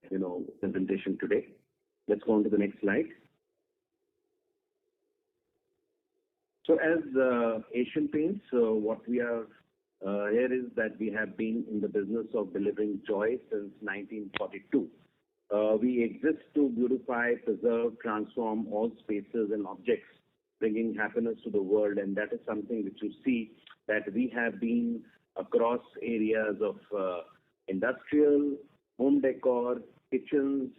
presentation today. Let's go on to the next slide. So as Asian Paints, what we are here is that we have been in the business of delivering joy since 1942. We exist to beautify, preserve, transform all spaces and objects, bringing happiness to the world, and that is something which you see that we have been across areas of industrial, home decor, kitchens,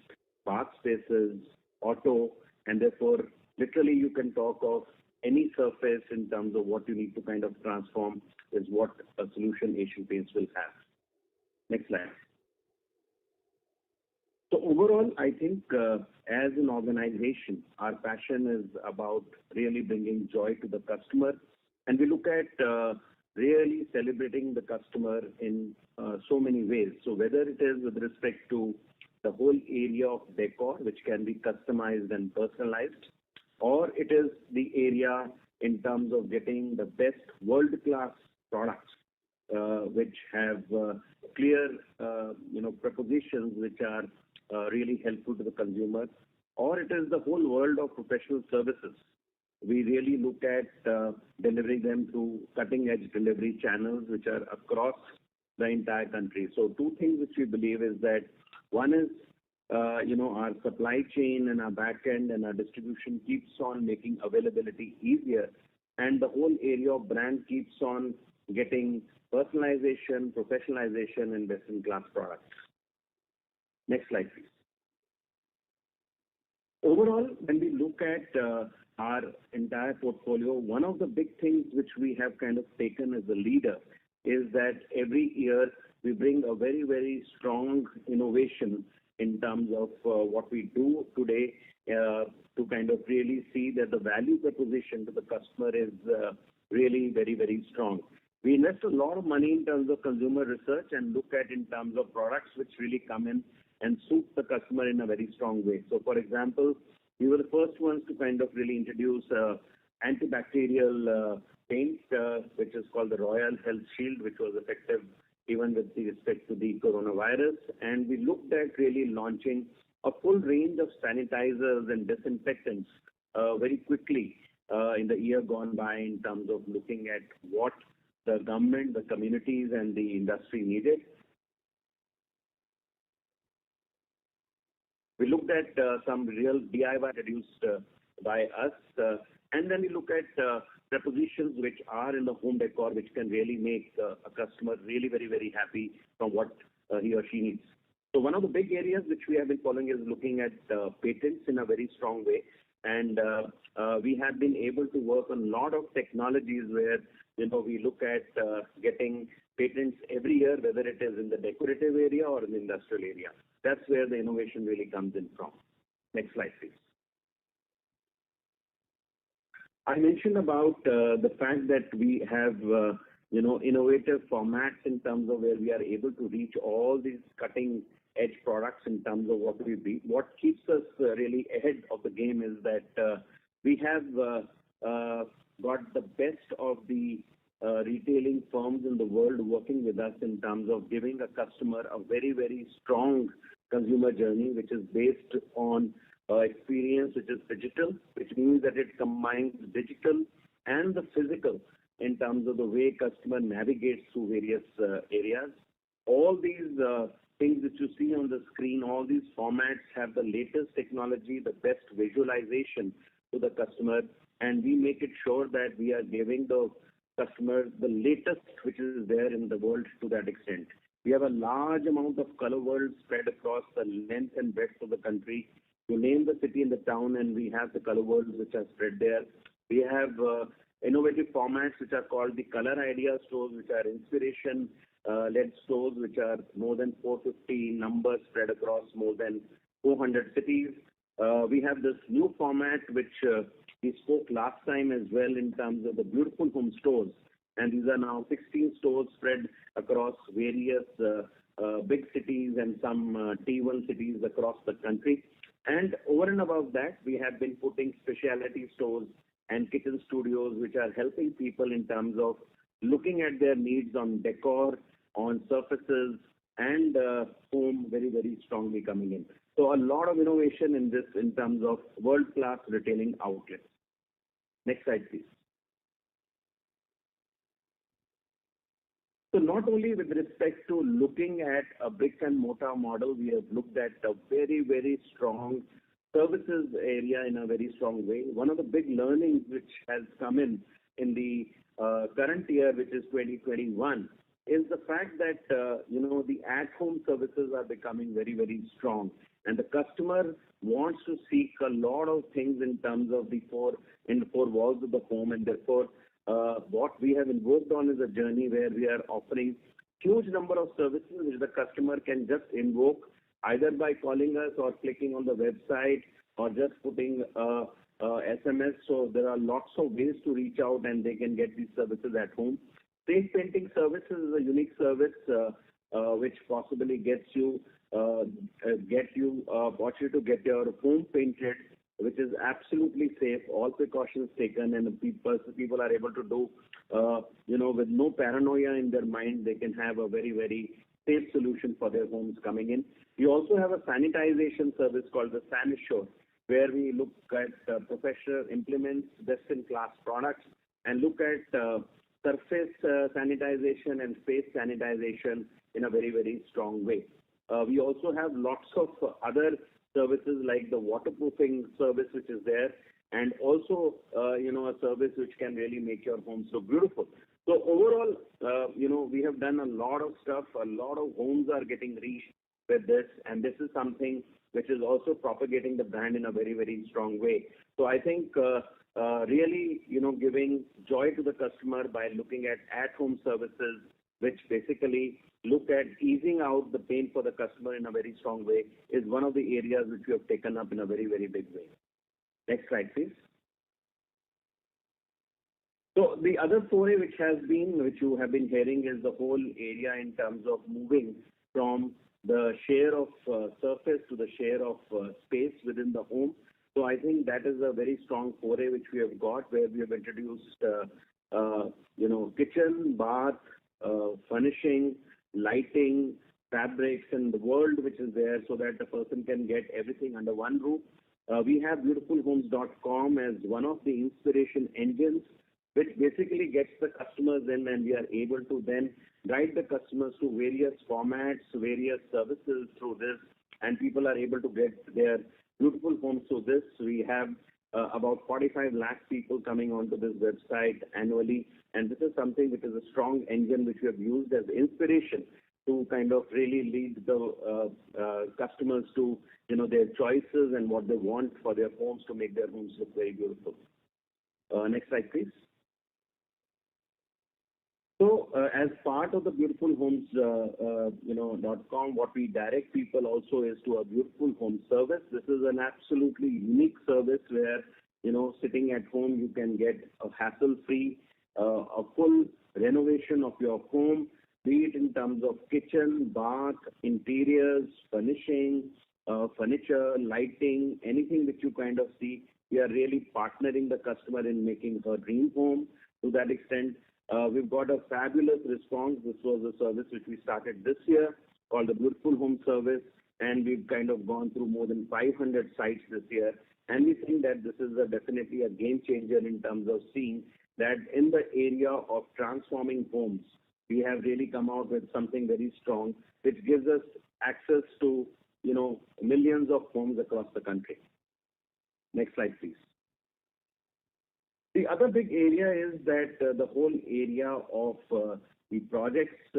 park spaces, auto, and therefore literally you can talk of any surface in terms of what you need to kind of transform is what a solution Asian Paints will have. Next slide. So overall, I think as an organization, our passion is about really bringing joy to the customer, and we look at really celebrating the customer in so many ways. So whether it is with respect to the whole area of decor, which can be customized and personalized, or it is the area in terms of getting the best world-class products, which have clear, propositions which are really helpful to the consumer, or it is the whole world of professional services. We really look at delivering them through cutting-edge delivery channels which are across the entire country. So two things which we believe is that one is, our supply chain and our back end and our distribution keeps on making availability easier, and the whole area of brand keeps on getting personalization, professionalization, and best-in-class products. Next slide, please. Overall, when we look at our entire portfolio, one of the big things which we have kind of taken as a leader is that every year we bring a very, very strong innovation in terms of what we do today to kind of really see that the value proposition to the customer is really very, very strong. We invest a lot of money in terms of consumer research and look at in terms of products which really come in and suit the customer in a very strong way. So, for example, we were the first ones to kind of really introduce antibacterial paint, which is called the Royal Health Shield, which was effective even with respect to the coronavirus. And we looked at really launching a full range of sanitizers and disinfectants very quickly in the year gone by in terms of looking at what the government, the communities, and the industry needed. We looked at some real DIY produced by us, and then we look at prepositions which are in the home decor, which can really make a customer really very, very happy from what he or she needs. So one of the big areas which we have been following is looking at patents in a very strong way, and we have been able to work on a lot of technologies where we look at getting patents every year, whether it is in the decorative area or in the industrial area. That's where the innovation really comes in from. Next slide, please. I mentioned about the fact that we have, innovative formats in terms of where we are able to reach all these cutting-edge products in terms of what we be. What keeps us really ahead of the game is that we have got the best of the retailing firms in the world working with us in terms of giving a customer a very, very strong consumer journey, which is based on experience which is digital, which means that it combines digital and the physical in terms of the way customer navigates through various areas. All these things that you see on the screen, all these formats have the latest technology, the best visualization to the customer, and we make it sure that we are giving the customer the latest which is there in the world to that extent. We have a large amount of color world spread across the length and breadth of the country. You name the city and the town, and we have the color worlds which are spread there. We have innovative formats which are called the Color Idea stores, which are inspiration-led stores, which are more than 450 numbers spread across more than 400 cities. We have this new format which we spoke last time as well in terms of the beautiful home stores, and these are now 16 stores spread across various big cities and some T1 cities across the country. And over and above that, we have been putting specialty stores and kitchen studios which are helping people in terms of looking at their needs on decor, on surfaces, and home very, very strongly coming in. So a lot of innovation in this in terms of world-class retailing outlets. Next slide, please. So not only with respect to looking at a brick and mortar model, we have looked at a very, very strong services area in a very strong way. One of the big learnings which has come in the current year, which is 2021, is the fact that the at-home services are becoming very, very strong, and the customer wants to seek a lot of things in terms of the four walls of the home, and therefore what we have invoked on is a journey where we are offering huge number of services which the customer can just invoke either by calling us or clicking on the website or just putting SMS. So there are lots of ways to reach out and they can get these services at home. Face painting services is a unique service which possibly gets you opportunity to get your home painted, which is absolutely safe, all precautions taken, and people are able to do, with no paranoia in their mind, they can have a very, very safe solution for their homes coming in. We also have a sanitization service called the SaniSure, where we look at professional implements, best-in-class products, and look at surface sanitization and face sanitization in a very, very strong way. We also have lots of other services like the waterproofing service which is there, and also a service which can really make your homes look beautiful. So overall, we have done a lot of stuff. A lot of homes are getting reached with this, and this is something which is also propagating the brand in a very, very strong way. So I think really, giving joy to the customer by looking at home services, which basically look at easing out the pain for the customer in a very strong way, is one of the areas which we have taken up in a very, very big way. Next slide, please. So the other foray which you have been hearing, is the whole area in terms of moving from the share of surface to the share of space within the home. So I think that is a very strong foray which we have got, where we have introduced kitchen, bath, furnishing, lighting, fabrics, and the world which is there, so that the person can get everything under one roof. We have beautifulhomes.com as one of the inspiration engines, which basically gets the customers in, and we are able to then guide the customers to various formats, various services through this, and people are able to get their beautiful homes through this. We have about 45 lakh people coming onto this website annually, and this is something which is a strong engine which we have used as inspiration to kind of really lead the customers to their choices and what they want for their homes to make their homes look very beautiful. Next slide, please. So as part of the beautifulhomes.com, what we direct people also is to a beautiful home service. This is an absolutely unique service where sitting at home you can get a hassle-free, a full renovation of your home, be it in terms of kitchen, bath, interiors, furnishing, furniture, lighting, anything which you kind of see. We are really partnering the customer in making her dream home. To that extent, we've got a fabulous response. This was a service which we started this year called the Beautiful Home Service, and we've kind of gone through more than 500 sites this year. And we think that this is definitely a game changer in terms of seeing that in the area of transforming homes, we have really come out with something very strong, which gives us access to, millions of homes across the country. Next slide, please. The other big area is that the whole area of the projects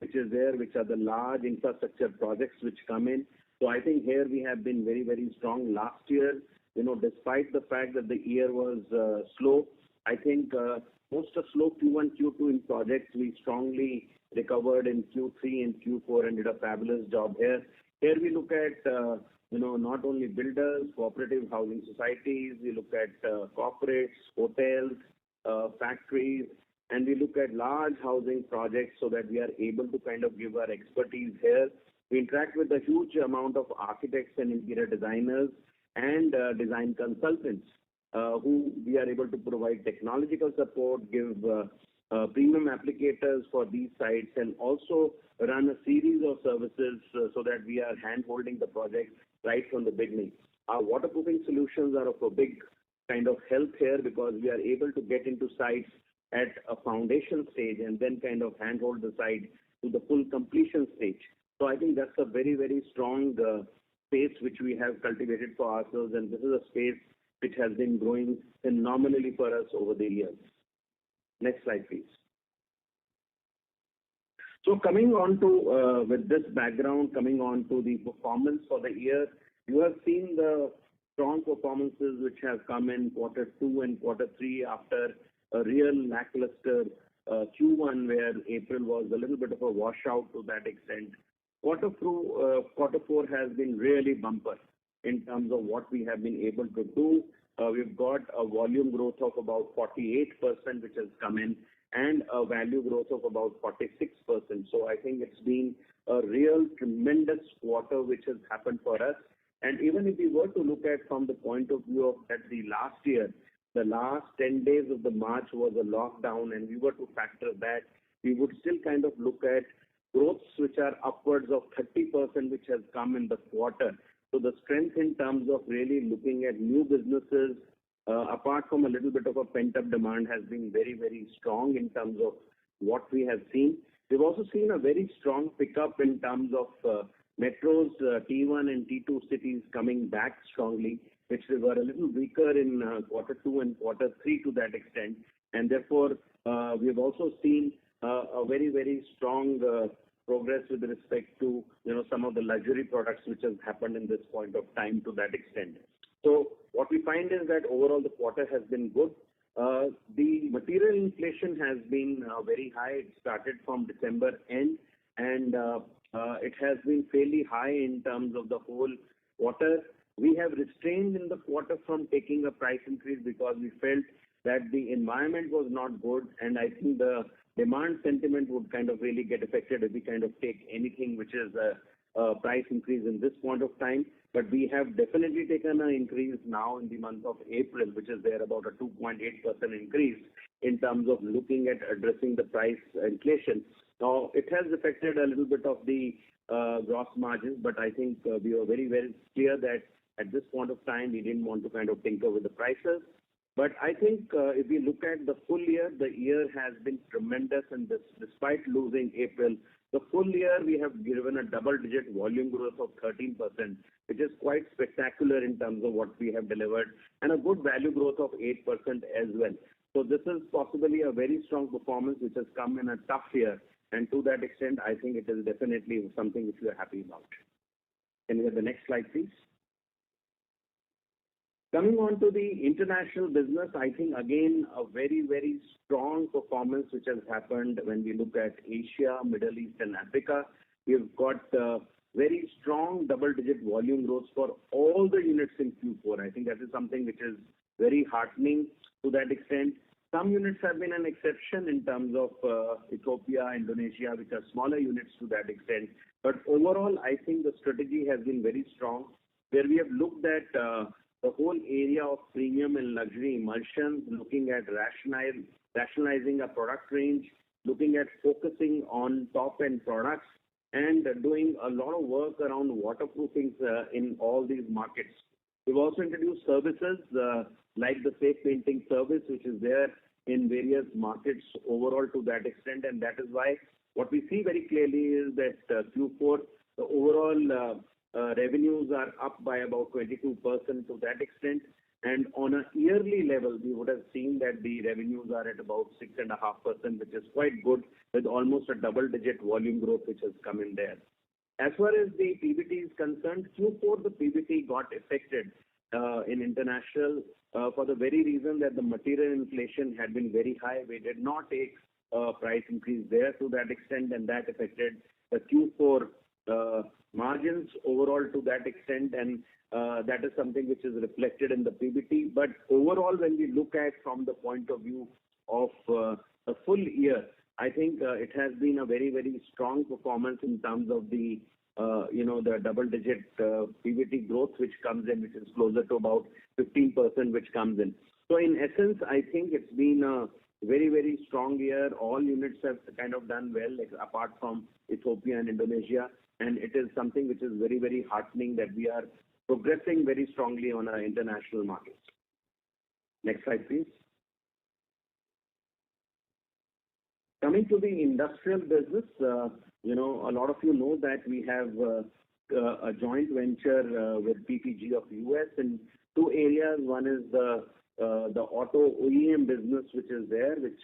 which is there, which are the large infrastructure projects which come in. So I think here we have been very, very strong. Last year, despite the fact that the year was slow, I think most of slow Q1, Q2 in projects, we strongly recovered in Q3 and Q4 and did a fabulous job here. Here we look at not only builders, cooperative housing societies, we look at corporates, hotels, factories, and we look at large housing projects, so that we are able to kind of give our expertise here. We interact with a huge amount of architects and interior designers and design consultants who we are able to provide technological support, give premium applicators for these sites, and also run a series of services so that we are hand-holding the project right from the beginning. Our waterproofing solutions are of a big kind of help here because we are able to get into sites at a foundation stage and then kind of handhold the site to the full completion stage. So I think that's a very, very strong space which we have cultivated for ourselves, and this is a space which has been growing phenomenally for us over the years. Next slide, please. So coming on to, with this background, coming on to the performance for the year, you have seen the strong performances which have come in Q2 and Q3 after a real lackluster Q1 where April was a little bit of a washout to that extent. Q4 has been really bumper in terms of what we have been able to do. We've got a volume growth of about 48% which has come in, and a value growth of about 46%. So I think it's been a real tremendous quarter which has happened for us. And even if we were to look at from the point of view of that the last year, the last 10 days of the March was a lockdown, and we were to factor that, we would still kind of look at growths which are upwards of 30% which has come in the quarter. So the strength in terms of really looking at new businesses, apart from a little bit of a pent-up demand, has been very, very strong in terms of what we have seen. We've also seen a very strong pickup in terms of metros, T1 and T2 cities coming back strongly, which they were a little weaker in Q2 and Q3 to that extent. And therefore, we've also seen a very, very strong progress with respect to some of the luxury products which has happened in this point of time to that extent. So what we find is that overall the quarter has been good. The material inflation has been very high. It started from December end, and it has been fairly high in terms of the whole quarter. We have restrained in the quarter from taking a price increase because we felt that the environment was not good, and I think the demand sentiment would kind of really get affected if we kind of take anything which is a price increase in this point of time. But we have definitely taken an increase now in the month of April, which is there about a 2.8% increase in terms of looking at addressing the price inflation. Now, it has affected a little bit of the gross margins, but I think we were very, very clear that at this point of time, we didn't want to kind of tinker with the prices. But I think if we look at the full year, the year has been tremendous, and despite losing April, the full year we have given a double-digit volume growth of 13%, which is quite spectacular in terms of what we have delivered, and a good value growth of 8% as well. So this is possibly a very strong performance which has come in a tough year, and to that extent, I think it is definitely something which we are happy about. Can we have the next slide, please? Coming on to the international business, I think again a very, very strong performance which has happened when we look at Asia, Middle East and Africa. We've got very strong double-digit volume growth for all the units in Q4. I think that is something which is very heartening to that extent. Some units have been an exception in terms of Ethiopia, Indonesia, which are smaller units to that extent. But overall, I think the strategy has been very strong, where we have looked at the whole area of premium and luxury emulsions, looking at rationalizing a product range, looking at focusing on top-end products, and doing a lot of work around waterproofing in all these markets. We've also introduced services like the safe painting service, which is there in various markets overall to that extent. And that is why what we see very clearly is that Q4, the overall revenues are up by about 22% to that extent. And on a yearly level, we would have seen that the revenues are at about 6.5%, which is quite good, with almost a double-digit volume growth which has come in there. As far as the PBT is concerned, Q4 the PBT got affected in international for the very reason that the material inflation had been very high. We did not take a price increase there to that extent, and that affected the Q4 margins overall to that extent, and that is something which is reflected in the PBT. But overall, when we look at from the point of view of the full year, I think it has been a very, very strong performance in terms of the the double-digit PBT growth which comes in, which is closer to about 15%, which comes in. So in essence, I think it's been a very, very strong year. All units have kind of done well, like, apart from Ethiopia and Indonesia. And it is something which is very, very heartening that we are progressing very strongly on our international markets. Next slide, please. Coming to the industrial business, a lot of you know that we have a joint venture with PPG of US in two areas. One is the auto OEM business, which is there, which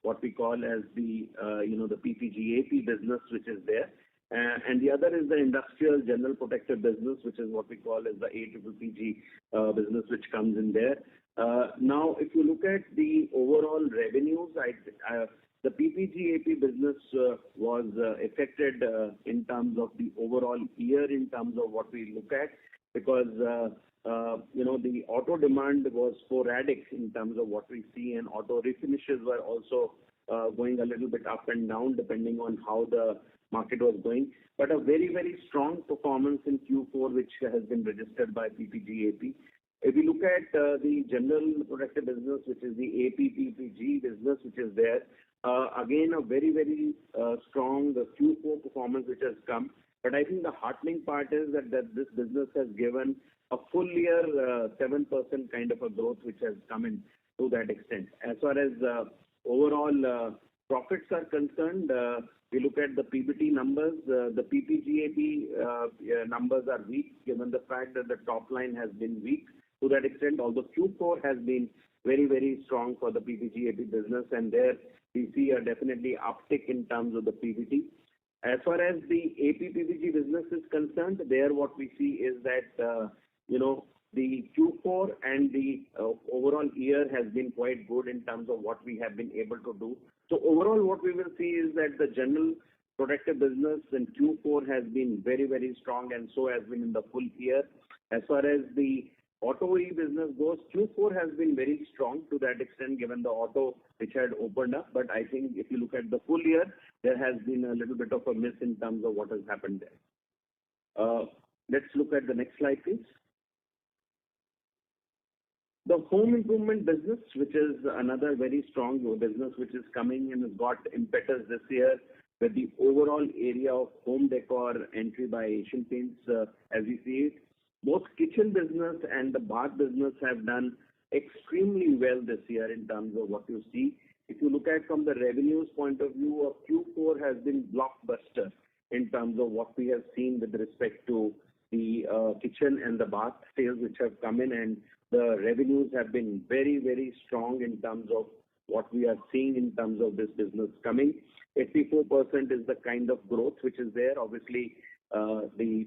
what we call as the the PPG AP business, which is there. And the other is the industrial general protective business, which is what we call as the APPG business, which comes in there. Now, if you look at the overall revenues, the PPG AP business was affected in terms of the overall year, in terms of what we look at, because the auto demand was sporadic in terms of what we see, and auto refinishes were also going a little bit up and down depending on how the market was going. But a very, very strong performance in Q4, which has been registered by PPG AP. If you look at the general protective business, which is the AP PPG business, which is there, again, a very, very strong Q4 performance which has come. But I think the heartening part is that this business has given a full year 7% kind of a growth, which has come in to that extent. As far as overall profits are concerned, we look at the PBT numbers. The PPGAP numbers are weak, given the fact that the top line has been weak to that extent, although Q4 has been very, very strong for the PPGAP business, and there we see a definitely uptick in terms of the PBT. As far as the AP PPG business is concerned, there what we see is that, the Q4 and the overall year has been quite good in terms of what we have been able to do. So overall, what we will see is that the general protective business in Q4 has been very, very strong, and so has been in the full year. As far as the auto E business goes, Q4 has been very strong to that extent, given the auto which had opened up. But I think if you look at the full year, there has been a little bit of a miss in terms of what has happened there. Let's look at the next slide, please. The home improvement business, which is another very strong business, which is coming and has got impetus this year, with the overall area of home decor entry by Asian Paints, as we see it. Both kitchen business and the bath business have done extremely well this year in terms of what you see. If you look at from the revenues point of view, Q4 has been blockbuster in terms of what we have seen with respect to the kitchen and the bath sales which have come in, and the revenues have been very, very strong in terms of what we are seeing in terms of this business coming. 84% is the kind of growth which is there. Obviously, the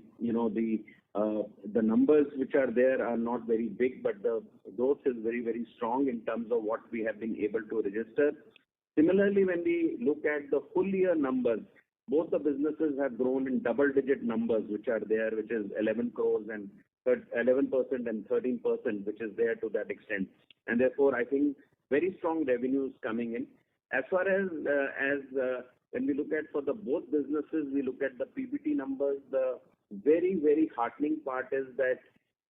numbers which are there are not very big, but the growth is very, very strong in terms of what we have been able to register. Similarly, when we look at the full year numbers, both the businesses have grown in double-digit numbers, which are there, which is 11 crores and 11% and 13%, which is there to that extent. And therefore, I think very strong revenues coming in. As far as when we look at for the both businesses, we look at the PBT numbers. The very, very heartening part is that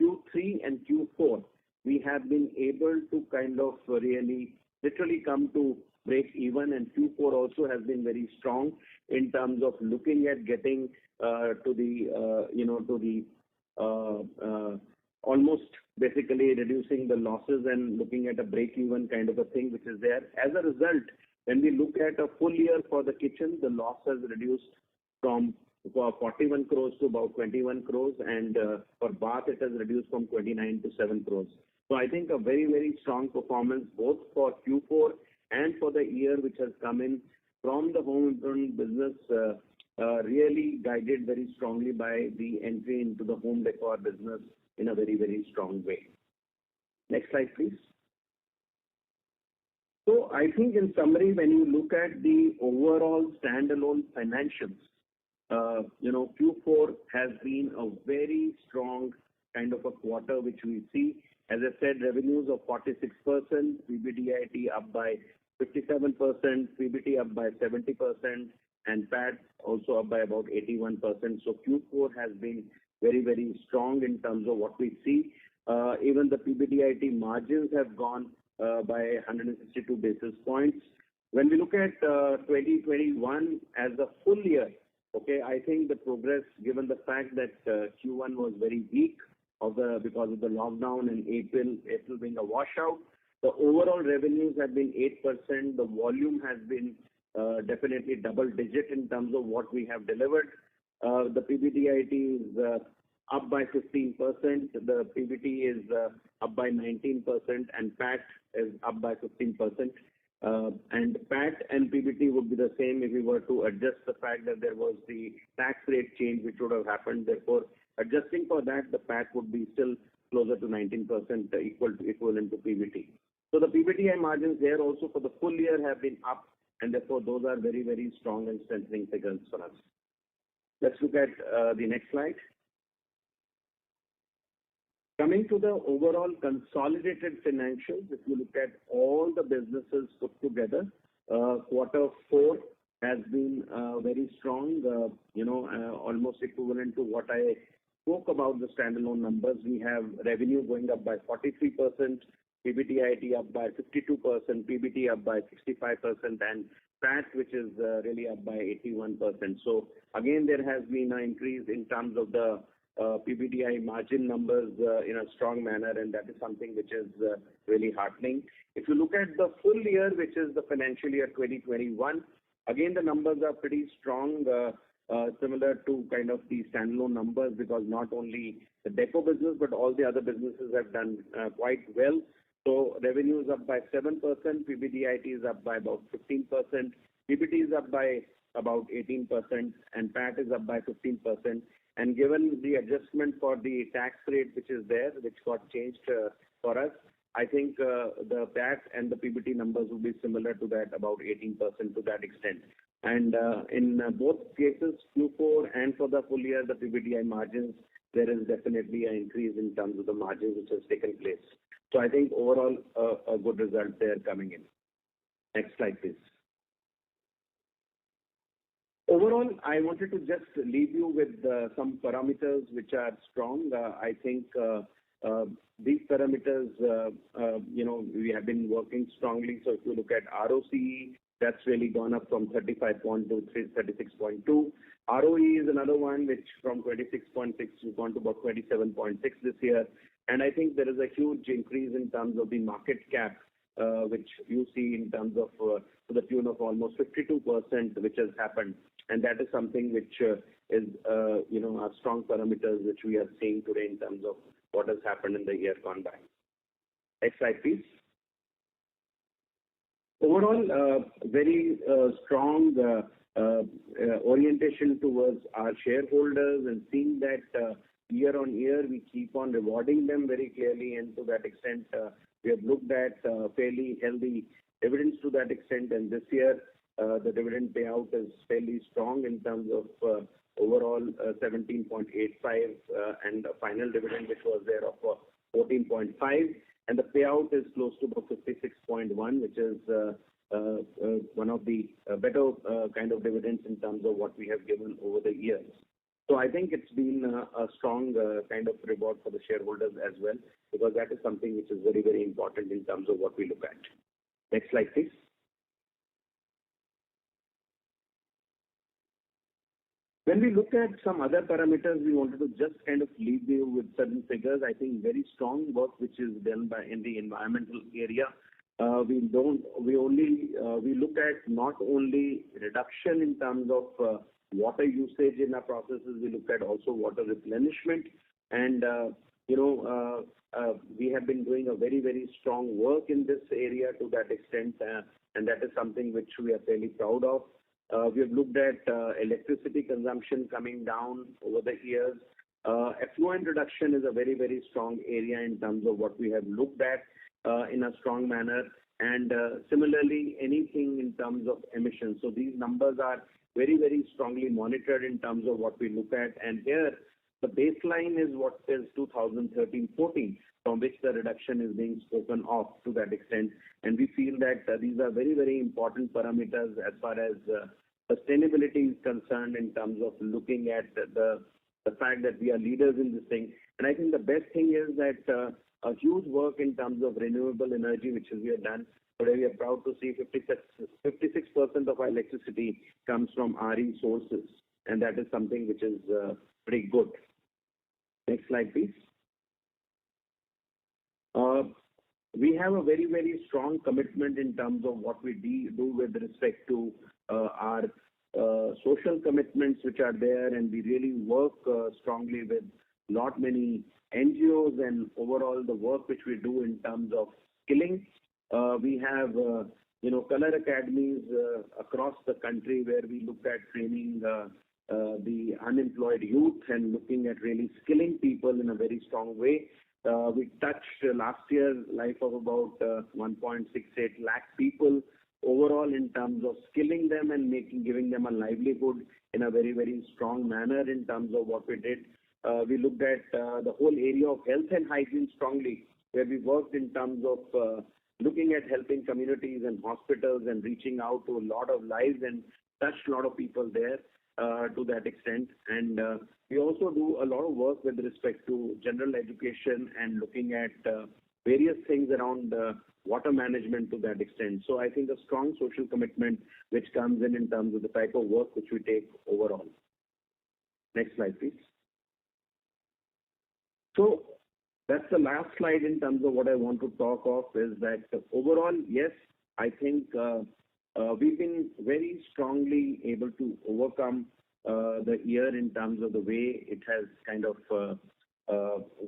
Q3 and Q4, we have been able to kind of really literally come to break even, and Q4 also has been very strong in terms of looking at getting almost basically reducing the losses and looking at a break-even kind of a thing which is there. As a result, when we look at a full year for the kitchen, the loss has reduced from 41 crores to about 21 crores, and for bath it has reduced from 29 to 7 crores. So I think a very, very strong performance both for Q4 and for the year which has come in from the home improvement business, really guided very strongly by the entry into the home decor business in a very, very strong way. Next slide, please. So I think in summary, when you look at the overall standalone financials, Q4 has been a very strong kind of a quarter which we see. As I said, revenues of 46%, PBDIT up by 57%, PBT up by 70%, and PAT also up by about 81%. So Q4 has been very, very strong in terms of what we see. Even the PBDIT margins have gone by 162 basis points. When we look at 2021 as a full year, okay, I think the progress, given the fact that Q1 was very weak because of the lockdown and April being a washout, the overall revenues have been 8%. The volume has been definitely double digit in terms of what we have delivered. The PBDIT is up by 15%. The PBT is up by 19%, and PAT is up by 15%. And PAT and PBT would be the same if we were to adjust the fact that there was the tax rate change which would have happened. Therefore, adjusting for that, the PAT would be still closer to 19%, equivalent to PBT. So the PBTI margins there also for the full year have been up, and therefore those are very, very strong and strengthening figures for us. Let's look at the next slide. Coming to the overall consolidated financials, if you look at all the businesses put together, Q4 has been very strong, almost equivalent to what I spoke about the standalone numbers. We have revenue going up by 43%, PBTIT up by 52%, PBT up by 65%, and PAT, which is really up by 81%. So again, there has been an increase in terms of the PBTI margin numbers in a strong manner, and that is something which is really heartening. If you look at the full year, which is the financial year 2021, again the numbers are pretty strong, similar to kind of the standalone numbers, because not only the deco business but all the other businesses have done quite well. So revenue is up by 7%, PBDIT is up by about 15%, PBT is up by about 18%, and PAT is up by 15%. And given the adjustment for the tax rate which is there, which got changed for us, I think the PAT and the PBT numbers will be similar to that, about 18% to that extent. And in both cases, Q4 and for the full year, the PBTI margins, there is definitely an increase in terms of the margins which has taken place. So I think overall a good result there coming in. Next slide, please. Overall, I wanted to just leave you with some parameters which are strong. I think these parameters, we have been working strongly. So if you look at ROCE, that's really gone up from 35.2 to 36.2. ROE is another one which from 26.6 has gone to about 27.6 this year. And I think there is a huge increase in terms of the market cap, which you see in terms of to the tune of almost 52%, which has happened. And that is something which is, our strong parameters which we are seeing today in terms of what has happened in the year gone by. Next slide, please. Overall, very strong orientation towards our shareholders, and seeing that year on year we keep on rewarding them very clearly, and to that extent we have looked at fairly healthy dividends to that extent. And this year the dividend payout is fairly strong in terms of overall 17.85 and a final dividend which was there of 14.5, and the payout is close to about 56.1, which is one of the better kind of dividends in terms of what we have given over the years. So I think it's been a strong kind of reward for the shareholders as well, because that is something which is very, very important in terms of what we look at. Next slide, please. When we look at some other parameters, we wanted to just kind of leave you with certain figures. I think very strong work which is done in the environmental area. We look at not only reduction in terms of water usage in our processes, we look at also water replenishment, and we have been doing a very, very strong work in this area to that extent, and that is something which we are fairly proud of. We have looked at electricity consumption coming down over the years. Effluent reduction is a very, very strong area in terms of what we have looked at in a strong manner, and similarly anything in terms of emissions. So these numbers are very, very strongly monitored in terms of what we look at, and here the baseline is what is 2013-14, from which the reduction is being spoken of to that extent. And we feel that these are very, very important parameters as far as sustainability is concerned, in terms of looking at the fact that we are leaders in this thing. And And I think the best thing is that a huge work in terms of renewable energy, which we have done. Today we are proud to see 56% of our electricity comes from RE sources, and that is something which is pretty good. Next slide, please. We have a very, very strong commitment in terms of what we do with respect to our social commitments which are there, and we really work strongly with many NGOs and overall the work which we do in terms of skilling. We have color academies across the country where we look at training the unemployed youth and looking at really skilling people in a very strong way. We touched last year life of about 1.68 lakh people overall in terms of skilling them and giving them a livelihood in a very, very strong manner in terms of what we did. We looked at the whole area of health and hygiene strongly, where we worked in terms of looking at helping communities and hospitals and reaching out to a lot of lives and touched a lot of people there to that extent. And we also do a lot of work with respect to general education and looking at various things around water management to that extent. So I think a strong social commitment which comes in terms of the type of work which we take overall. Next slide, please. So that's the last slide in terms of what I want to talk of is that overall, yes, I think we've been very strongly able to overcome the year in terms of the way it has kind of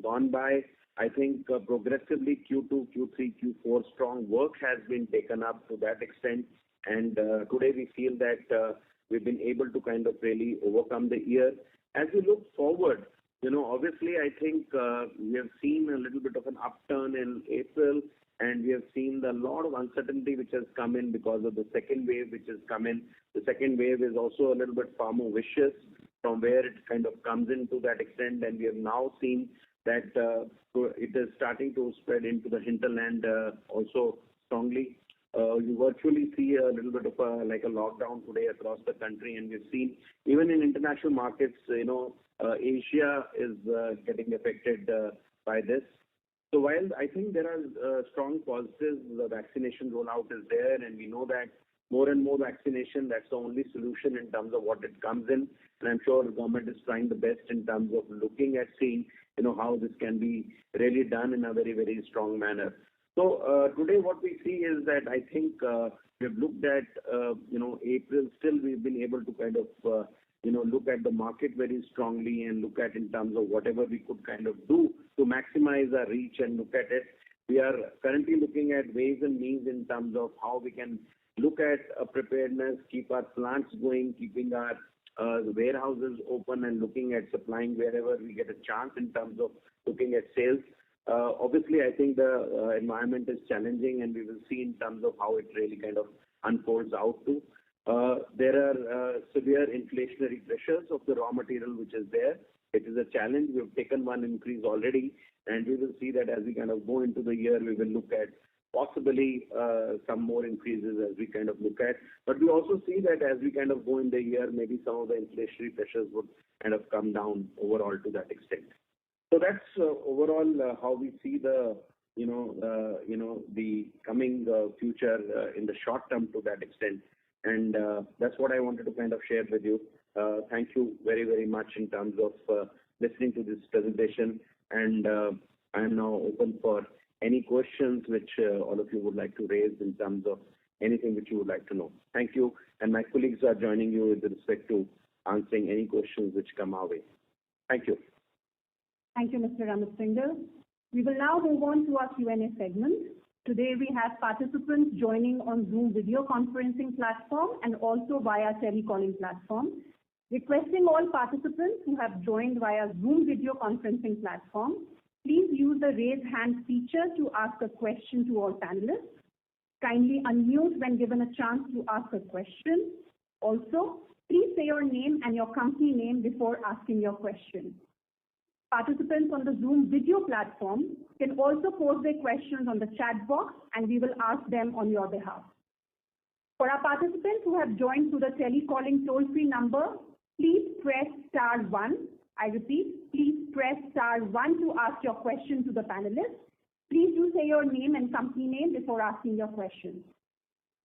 gone by. I think progressively Q2, Q3, Q4 strong work has been taken up to that extent, and today we feel that we've been able to kind of really overcome the year. As we look forward, obviously I think we have seen a little bit of an upturn in April, and we have seen a lot of uncertainty which has come in because of the second wave which has come in. The second wave is also a little bit far more vicious from where it kind of comes in to that extent, and we have now seen that it is starting to spread into the hinterland also strongly. You virtually see a little bit of a lockdown today across the country, and we've seen even in international markets, Asia is getting affected by this. So while I think there are strong positives, the vaccination rollout is there, and we know that more and more vaccination, that's the only solution in terms of what it comes in. And I'm sure the government is trying the best in terms of looking at seeing, how this can be really done in a very, very strong manner. So today what we see is that I think we've looked at, April, still we've been able to kind of, look at the market very strongly and look at in terms of whatever we could kind of do to maximize our reach and look at it. We are currently looking at ways and means in terms of how we can look at preparedness, keep our plants going, keeping our warehouses open and looking at supplying wherever we get a chance in terms of looking at sales. Obviously, I think the environment is challenging, and we will see in terms of how it really kind of unfolds out to. There are severe inflationary pressures of the raw material which is there. It is a challenge. We have taken one increase already, and we will see that as we kind of go into the year, we will look at possibly some more increases as we kind of look at. But we also see that as we kind of go in the year, maybe some of the inflationary pressures would kind of come down overall to that extent. So that's overall how we see the the coming future in the short term to that extent, and that's what I wanted to kind of share with you. Thank you very, very much in terms of listening to this presentation, and I am now open for any questions which all of you would like to raise in terms of anything which you would like to know. Thank you, and my colleagues are joining you with respect to answering any questions which come our way. Thank you. Thank you, Mr. Ramasinghe. We will now move on to our Q&A segment. Today we have participants joining on Zoom video conferencing platform and also via telecalling platform. Requesting all participants who have joined via Zoom video conferencing platform, please use the raise hand feature to ask a question to all panelists. Kindly unmute when given a chance to ask a question. Also, please say your name and your company name before asking your question. Participants on the Zoom video platform can also post their questions on the chat box, and we will ask them on your behalf. For our participants who have joined through the telecalling toll-free number, please press *1 I repeat, please press star 1 to ask your question to the panelists. Please do say your name and company name before asking your question.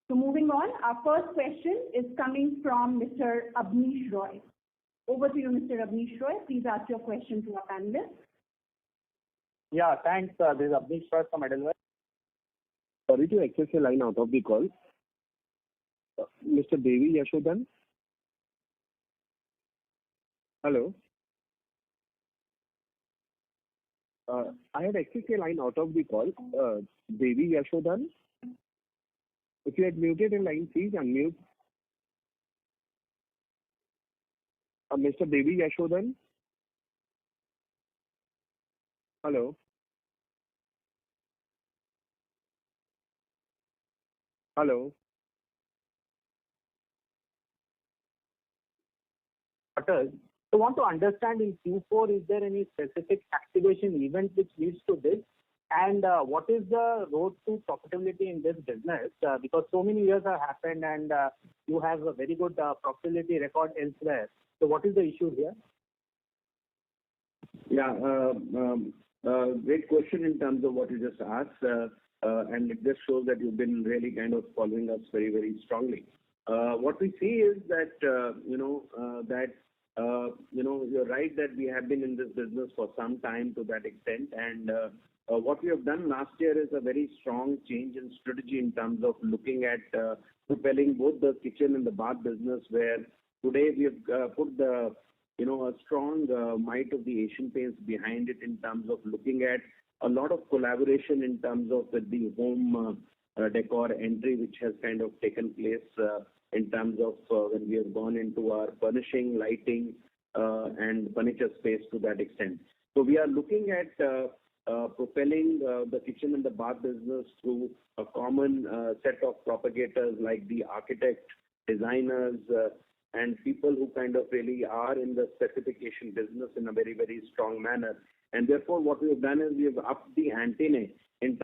So moving on, our first question is coming from Mr. Abneesh Roy. Over to you, Mr. Abneesh Roy. Please ask your question to our panelists. Yeah, thanks. This is Abneesh Roy from Edelweiss. Sorry to access your line out of the call. Mr. Devi Yashodan. Hello. I had accessed your line out of the call. Devi Yashodan. If you had muted your line, please unmute. Mr. Devi Yashodan. Hello. Hello. So want to understand in Q4, is there any specific activation event which leads to this? And what is the road to profitability in this business? Because so many years have happened and you have a very good profitability record elsewhere. So what is the issue here? Yeah, great question in terms of what you just asked. And it just shows that you've been really kind of following us very, very strongly. What we see is that, you're right that we have been in this business for some time to that extent. And what we have done last year is a very strong change in strategy in terms of looking at propelling both the kitchen and the bath business, where today we have put the, a strong might of the Asian Paints behind it in terms of looking at a lot of collaboration in terms of with the home decor entry, which has kind of taken place in terms of when we have gone into our furnishing, lighting, and furniture space to that extent. So we are looking at propelling the kitchen and the bath business through a common set of propagators like the architect, designers, and people who kind of really are in the specification business in a very, very strong manner. And therefore, what we have done is we have upped the antennae in.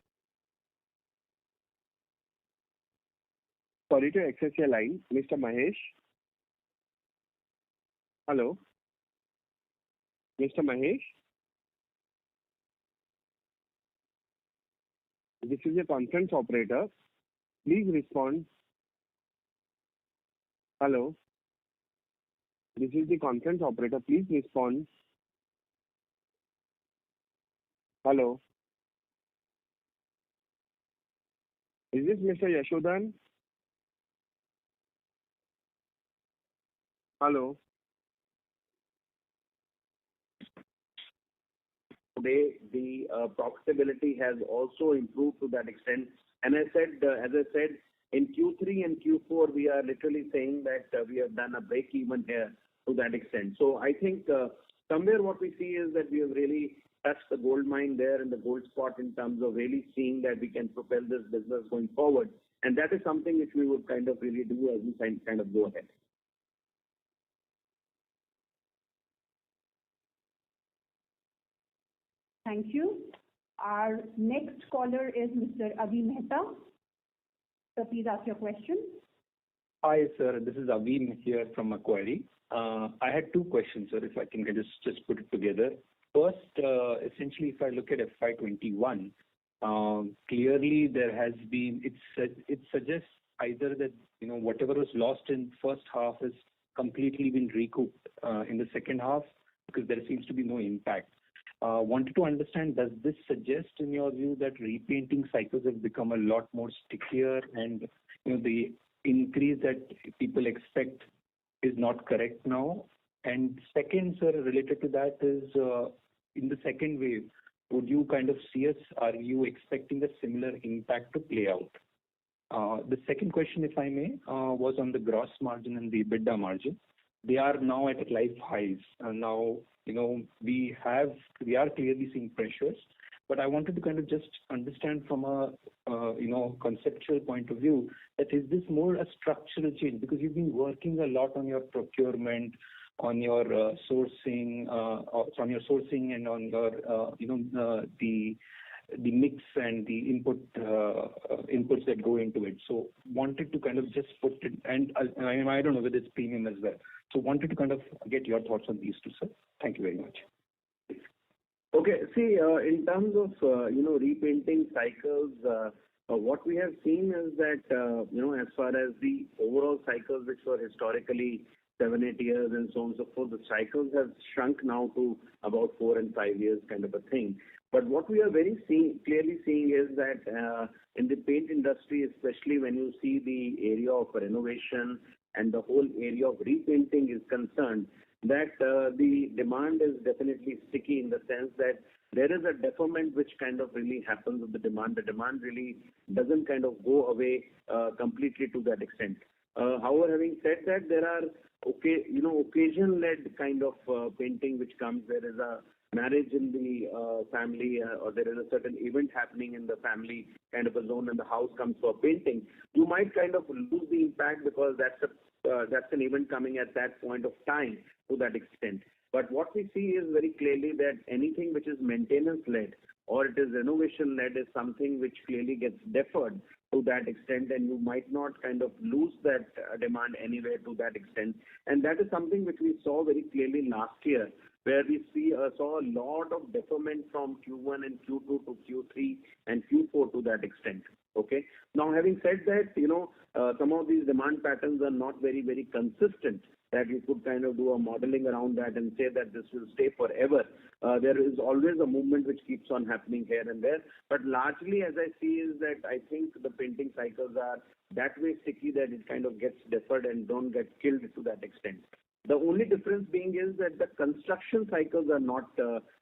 Sorry to access your line, Mr. Mahesh. Hello. Mr. Mahesh. This is a conference operator. Please respond. Hello. This is the conference operator. Please respond. Hello. Is this Mr. Yashodan? Hello. Today, the profitability has also improved to that extent. And as I said, in Q3 and Q4, we are literally saying that we have done a break even here to that extent. So I think somewhere what we see is that we have really touched the gold mine there and the gold spot in terms of really seeing that we can propel this business going forward. And that is something which we would kind of really do as we kind of go ahead. Thank you. Our next caller is Mr. Avi Mehta. So please ask your question. Hi, sir. This is Avi here from Macquarie. I had two questions, sir, if I can just put it together. First, essentially, if I look at FY21, clearly there has been, it suggests either that, whatever was lost in first half has completely been recouped in the second half, because there seems to be no impact. Wanted to understand, does this suggest in your view that repainting cycles have become a lot more stickier and the increase that people expect is not correct now? And second, sir, related to that is in the second wave, would you kind of see us, are you expecting a similar impact to play out? The second question, if I may, was on the gross margin and the EBITDA margin. They are now at life highs. Now, we are clearly seeing pressures, but I wanted to kind of just understand from a, conceptual point of view, that is this more a structural change? Because you've been working a lot on your procurement, on your sourcing, and on your, the the mix and the inputs that go into it. So wanted to kind of just put it, and I don't know whether it's premium as well. So wanted to kind of get your thoughts on these two, sir. Thank you very much. Okay. See, in terms of, repainting cycles, what we have seen is that, as far as the overall cycles, which were historically 7-8 years and so on and so forth, the cycles have shrunk now to about 4 and 5 years kind of a thing. But what we are clearly seeing is that in the paint industry, especially when you see the area of renovation and the whole area of repainting is concerned, that the demand is definitely sticky in the sense that there is a deferment which kind of really happens with the demand. The demand really doesn't kind of go away completely to that extent. However, having said that, there are occasion-led kind of painting which comes. There is a marriage in the family, or there is a certain event happening in the family kind of a zone, and the house comes for painting. You might kind of lose the impact because that's an event coming at that point of time to that extent. But what we see is very clearly that anything which is maintenance-led or it is renovation-led is something which clearly gets deferred to that extent, and you might not kind of lose that demand anywhere to that extent. And that is something which we saw very clearly last year, where we saw a lot of deferment from Q1 and Q2 to Q3 and Q4 to that extent. Okay. Now, having said that, some of these demand patterns are not very, very consistent, that you could kind of do a modeling around that and say that this will stay forever. There is always a movement which keeps on happening here and there. But largely, as I see, is that I think the painting cycles are that way sticky that it kind of gets deferred and don't get killed to that extent. The only difference being is that the construction cycles are not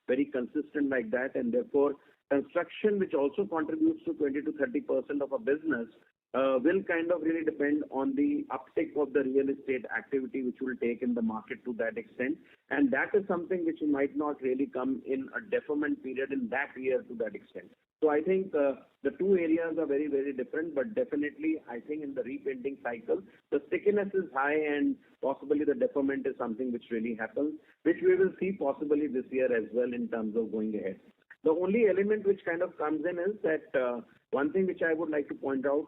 very consistent like that, and therefore construction, which also contributes to 20 to 30% of a business, will kind of really depend on the uptick of the real estate activity which will take in the market to that extent. And that is something which might not really come in a deferment period in that year to that extent. So I think the two areas are very, very different, but definitely I think in the repainting cycle, the stickiness is high and possibly the deferment is something which really happens, which we will see possibly this year as well in terms of going ahead. The only element which kind of comes in is that one thing which I would like to point out,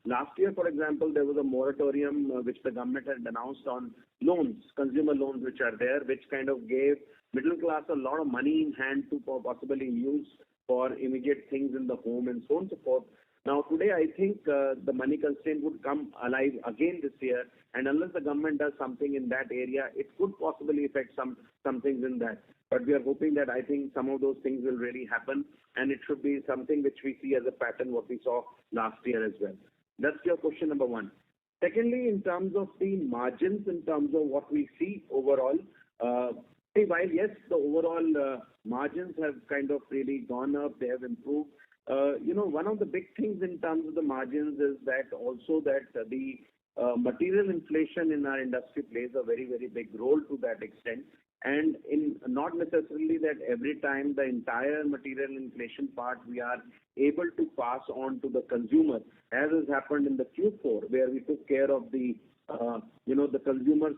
last year, for example, there was a moratorium which the government had announced on loans, consumer loans which are there, which kind of gave middle class a lot of money in hand to possibly use for immediate things in the home and so on and so forth. Now, today, I think the money constraint would come alive again this year, and unless the government does something in that area, it could possibly affect some things in that. But we are hoping that I think some of those things will really happen, and it should be something which we see as a pattern what we saw last year as well. That's your question number one. Secondly, in terms of the margins, in terms of what we see overall, while yes, the overall margins have kind of really gone up, they have improved. One of the big things in terms of the margins is that also that the material inflation in our industry plays a very, very big role to that extent. And in not necessarily that every time the entire material inflation part we are able to pass on to the consumer, as has happened in the Q4, where we took care of the consumer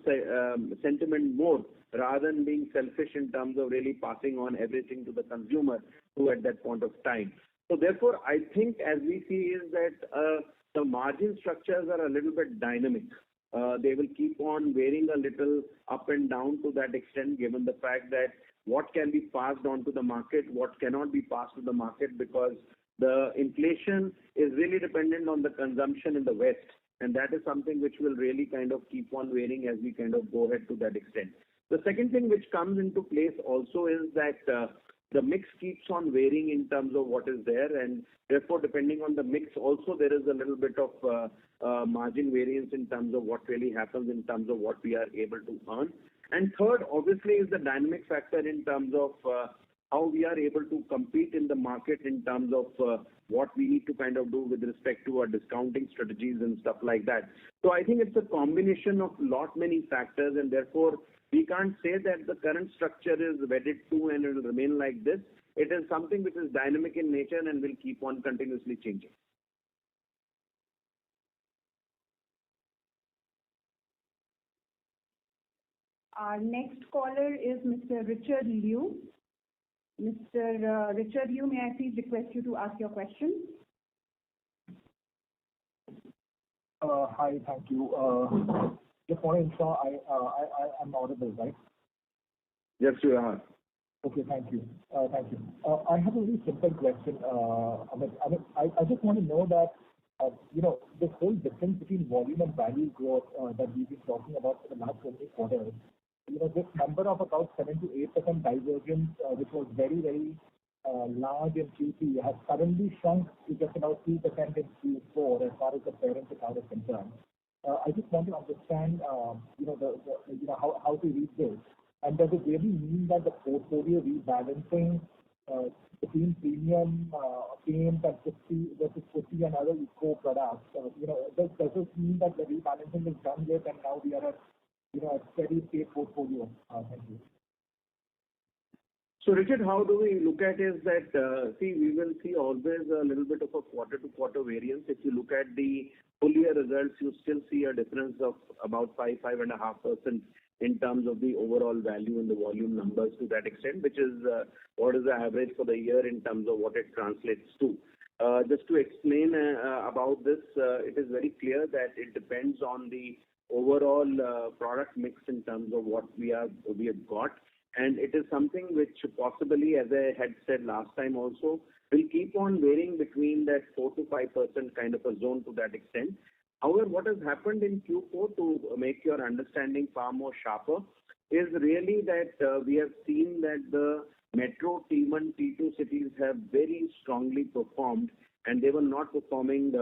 sentiment more rather than being selfish in terms of really passing on everything to the consumer who at that point of time. So therefore, I think as we see is that the margin structures are a little bit dynamic. They will keep on varying a little up and down to that extent, given the fact that what can be passed on to the market, what cannot be passed to the market, because the inflation is really dependent on the consumption in the West. And that is something which will really kind of keep on varying as we kind of go ahead to that extent. The second thing which comes into place also is that the mix keeps on varying in terms of what is there, and therefore depending on the mix also there is a little bit of margin variance in terms of what really happens in terms of what we are able to earn. And third, obviously, is the dynamic factor in terms of how we are able to compete in the market in terms of what we need to kind of do with respect to our discounting strategies and stuff like that. So I think it's a combination of many factors, and therefore we can't say that the current structure is wedded to and it will remain like this. It is something which is dynamic in nature and will keep on continuously changing. Our next caller is Mr. Richard Liu. Mr. Richard Yu, may I please request you to ask your question? Hi, thank you. Just want to ensure I'm audible, right? Yes, you are. Okay, thank you. Thank you. I have a very simple question. I just want to know that, this whole difference between volume and value growth that we've been talking about for the last 20 quarters, this number of about 7 to 8% divergence, which was very, very large in Q3, has suddenly shrunk to just about 2% in Q4 as far as the parent account is concerned. I just want to understand, how to read this. And does it really mean that the portfolio rebalancing between premium, paint and 50 versus 50 and other eco products, does this mean that the rebalancing is done with and now we are at, a steady state portfolio? Thank you. So, Richard, how do we look at is that, we will see always a little bit of a quarter-to-quarter variance. If you look at the full year results, you still see a difference of about 5.5% in terms of the overall value and the volume numbers to that extent, which is what is the average for the year in terms of what it translates to. Just to explain about this, it is very clear that it depends on the overall product mix in terms of what we have got. And it is something which possibly, as I had said last time also, will keep on varying between that 4 to 5% kind of a zone to that extent. However, what has happened in Q4 to make your understanding far more sharper is really that we have seen that the metro T1, T2 cities have very strongly performed, and they were not performing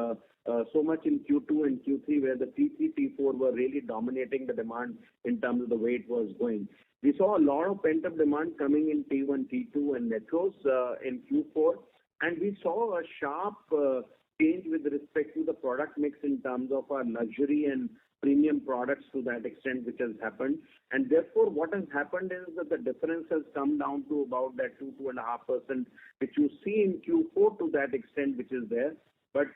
so much in Q2 and Q3, where the T3, T4 were really dominating the demand in terms of the way it was going. We saw a lot of pent-up demand coming in T1, T2 and metros in Q4, and we saw a sharp change with respect to the product mix in terms of our luxury and premium products to that extent, which has happened. And therefore, what has happened is that the difference has come down to about that 2.5%, which you see in Q4 to that extent, which is there. But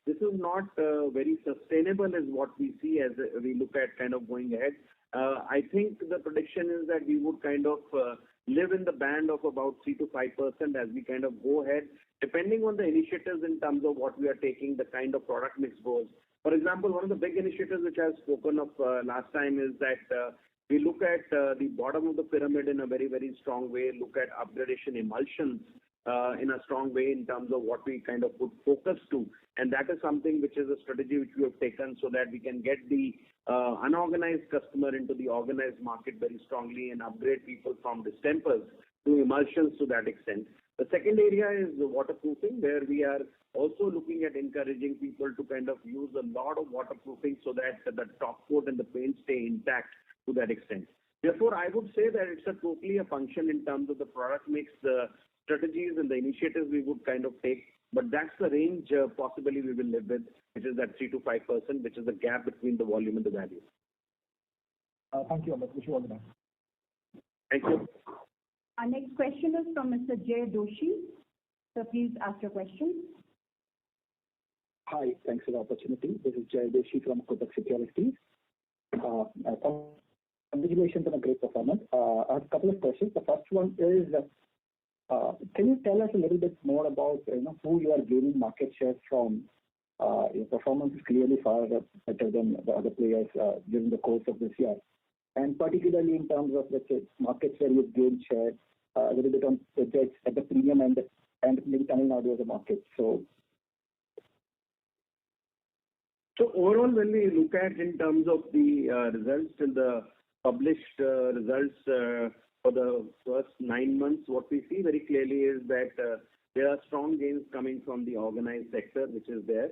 this is not very sustainable is what we see as we look at kind of going ahead. I think the prediction is that we would kind of live in the band of about 3 to 5% as we kind of go ahead, depending on the initiatives in terms of what we are taking, the kind of product mix goes. For example, one of the big initiatives which I have spoken of last time is that we look at the bottom of the pyramid in a very, very strong way, look at upgradation emulsions in a strong way in terms of what we kind of put focus to. And that is something which is a strategy which we have taken so that we can get the unorganized customer into the organized market very strongly and upgrade people from distempers to emulsions to that extent. The second area is the waterproofing, where we are also looking at encouraging people to kind of use a lot of waterproofing so that the top coat and the paint stay intact to that extent. Therefore, I would say that it's totally a function in terms of the product mix, the strategies and the initiatives we would kind of take. But that's the range possibly we will live with, which is that 3 to 5%, which is the gap between the volume and the value. Thank you, Amit. Wish you all the best. Thank you. Our next question is from Mr. Jay Doshi. So please ask your question. Hi, thanks for the opportunity. This is Jay Doshi from Kotak Securities. Congratulations on a great performance. I have a couple of questions. The first one is, can you tell us a little bit more about who you are gaining market share from? Your performance is clearly far better than the other players during the course of this year. And particularly in terms of, let's say, markets where you've gained share, a little bit on projects at the premium end and maybe Tamil Nadu as a market. So overall, when we look at in terms of the results and the published results for the first 9 months, what we see very clearly is that there are strong gains coming from the organized sector, which is there,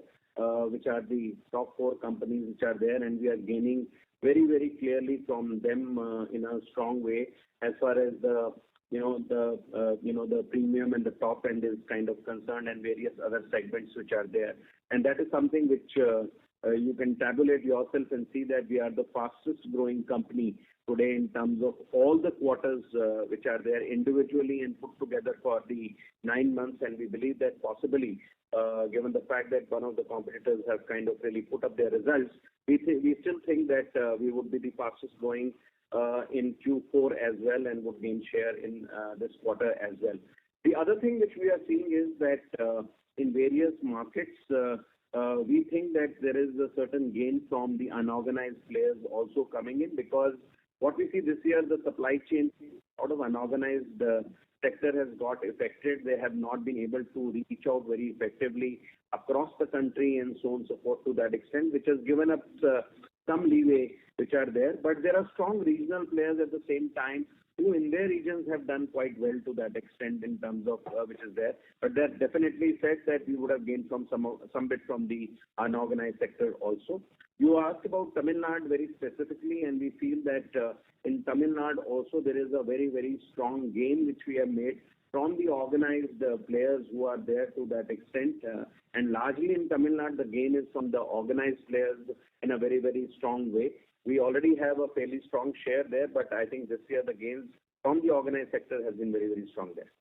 which are the top 4 companies which are there, and we are gaining very, very clearly from them in a strong way as far as the the premium and the top end is kind of concerned, and various other segments which are there. And that is something which you can tabulate yourself and see that we are the fastest growing company today in terms of all the quarters which are there individually and put together for the 9 months. And we believe that possibly, given the fact that one of the competitors have kind of really put up their results, we still think that we would be the fastest growing in Q4 as well and would gain share in this quarter as well. The other thing which we are seeing is that in various markets, we think that there is a certain gain from the unorganized players also coming in, because what we see this year, the supply chain out of unorganized sector has got affected. They have not been able to reach out very effectively across the country and so on and so forth to that extent, which has given us some leeway which are there. But there are strong regional players at the same time who in their regions have done quite well to that extent in terms of which is there. But that definitely said that we would have gained from some bit from the unorganized sector also. You asked about Tamil Nadu very specifically, and we feel that in Tamil Nadu also there is a very, very strong gain which we have made from the organized players who are there to that extent. And largely in Tamil Nadu, the gain is from the organized players in a very, very strong way. We already have a fairly strong share there, but I think this year the gains from the organized sector has been very, very strong there.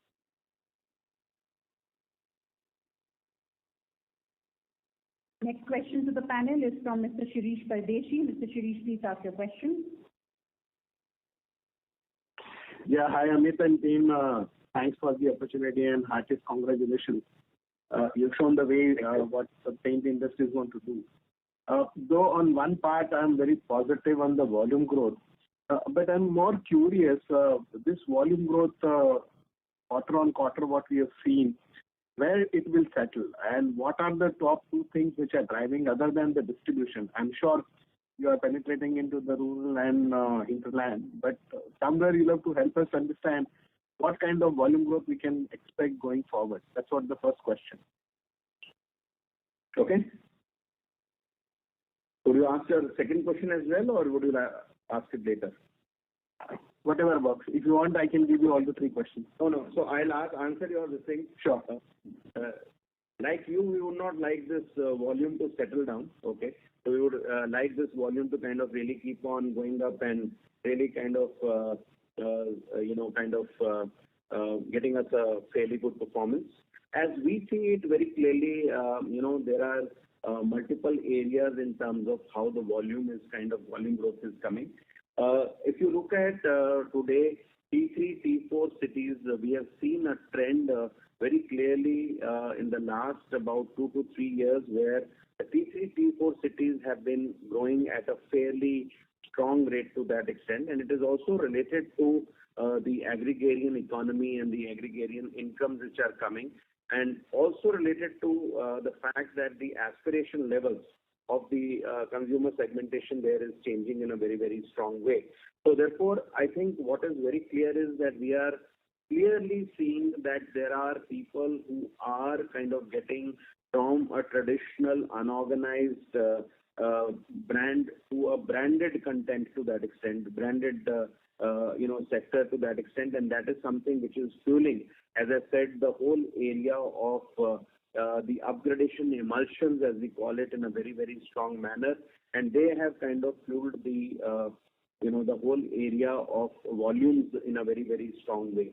Next question to the panel is from Mr. Shirish Pardeshi. Mr. Shirish, please ask your question. Yeah, hi Amit and team. Thanks for the opportunity and heartiest congratulations. You've shown the way what the paint industry is going to do. Though on one part I'm very positive on the volume growth, but I'm more curious, this volume growth quarter on quarter what we have seen, where it will settle and what are the top two things which are driving other than the distribution. I'm sure you are penetrating into the rural and hinterland, but somewhere you'll have to help us understand what kind of volume growth we can expect going forward. That's what the first question. Okay. Would you ask your second question as well, or would you ask it later? Whatever works. If you want, I can give you all the three questions. No. So I'll answer your thing. Sure. Like you, we would not like this volume to settle down. Okay. So we would like this volume to kind of really keep on going up and really kind of getting us a fairly good performance. As we see it very clearly, there are multiple areas in terms of how the volume growth is coming. If you look at today, T3, T4 cities, we have seen a trend very clearly in the last about 2 to 3 years, where the T3, T4 cities have been growing at a fairly strong rate to that extent, and it is also related to the agrarian economy and the agrarian incomes which are coming, and also related to the fact that the aspiration levels of the consumer segmentation there is changing in a very, very strong way. So therefore, I think what is very clear is that we are clearly seeing that there are people who are kind of getting from a traditional unorganized brand to a branded content to that extent, branded sector to that extent, and that is something which is fueling, as I said, the whole area of the upgradation emulsions, as we call it, in a very, very strong manner, and they have kind of fueled the the whole area of volumes in a very, very strong way.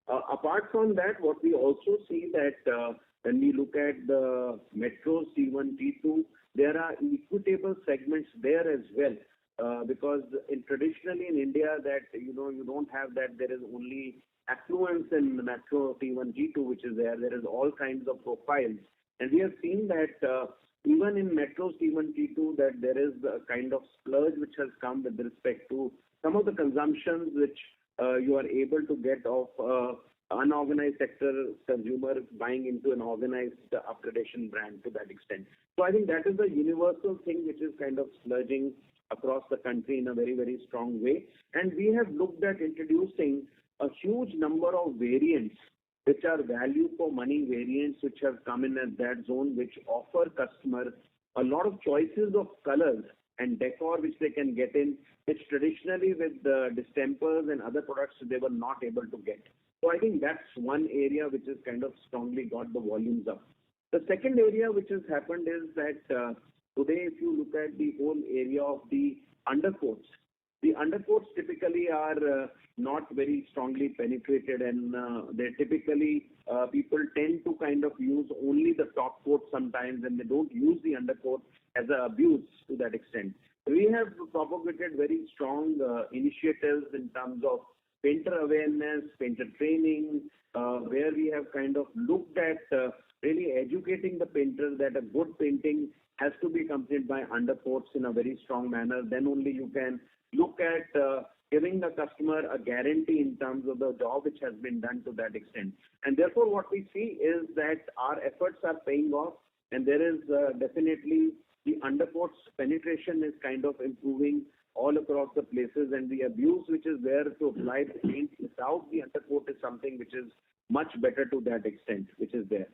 Apart from that, what we also see that when we look at the metros T1, T2, there are equitable segments there as well, because traditionally in India that you don't have that there is only affluence in metro T1, T2, which is there. There is all kinds of profiles, and we have seen that even in metros T1, T2, that there is a kind of splurge which has come with respect to some of the consumptions which you are able to get of unorganized sector consumer buying into an organized upgradation brand to that extent. So I think that is a universal thing which is kind of splurging across the country in a very, very strong way. And we have looked at introducing a huge number of variants which are value for money variants which have come in at that zone, which offer customers a lot of choices of colors and decor which they can get in, which traditionally with the distempers and other products they were not able to get. So I think that's one area which has kind of strongly got the volumes up. The second area which has happened is that today, if you look at the whole area of the undercoats, the undercoats typically are not very strongly penetrated, and they typically people tend to kind of use only the top coat sometimes, and they don't use the undercoat as an abuse to that extent. We we have propagated very strong initiatives in terms of painter awareness, painter training, where we have kind of looked at really educating the painters that a good painting has to be accompanied by undercoats in a very strong manner. Then only you can look at giving the customer a guarantee in terms of the job which has been done to that extent. And therefore, what we see is that our efforts are paying off, and there is definitely the undercoats penetration is kind of improving all across the places, and the abuse which is there to apply the paint without the undercoat is something which is much better to that extent, which is there.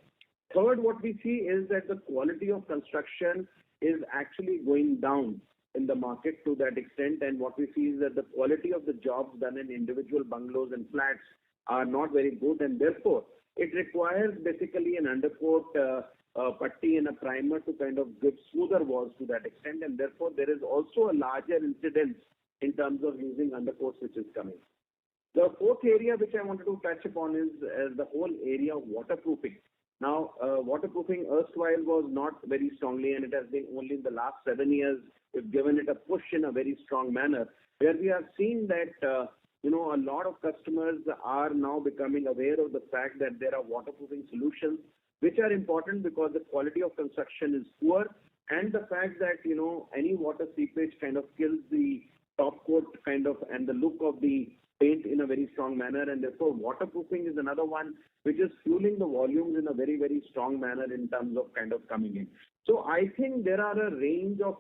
Third, what we see is that the quality of construction is actually going down in the market to that extent, and what we see is that the quality of the jobs done in individual bungalows and flats are not very good, and therefore it requires basically an undercoat putty and a primer to kind of give smoother walls to that extent, and therefore there is also a larger incidence in terms of using undercoats which is coming. The fourth area which I wanted to touch upon is the whole area of waterproofing. Now, waterproofing erstwhile was not very strongly, and it has been only in the last 7 years we've given it a push in a very strong manner, where we have seen that a lot of customers are now becoming aware of the fact that there are waterproofing solutions which are important because the quality of construction is poor, and the fact that any water seepage kind of kills the top coat kind of and the look of the paint in a very strong manner, and therefore waterproofing is another one which is fueling the volumes in a very, very strong manner in terms of kind of coming in. So I think there are a range of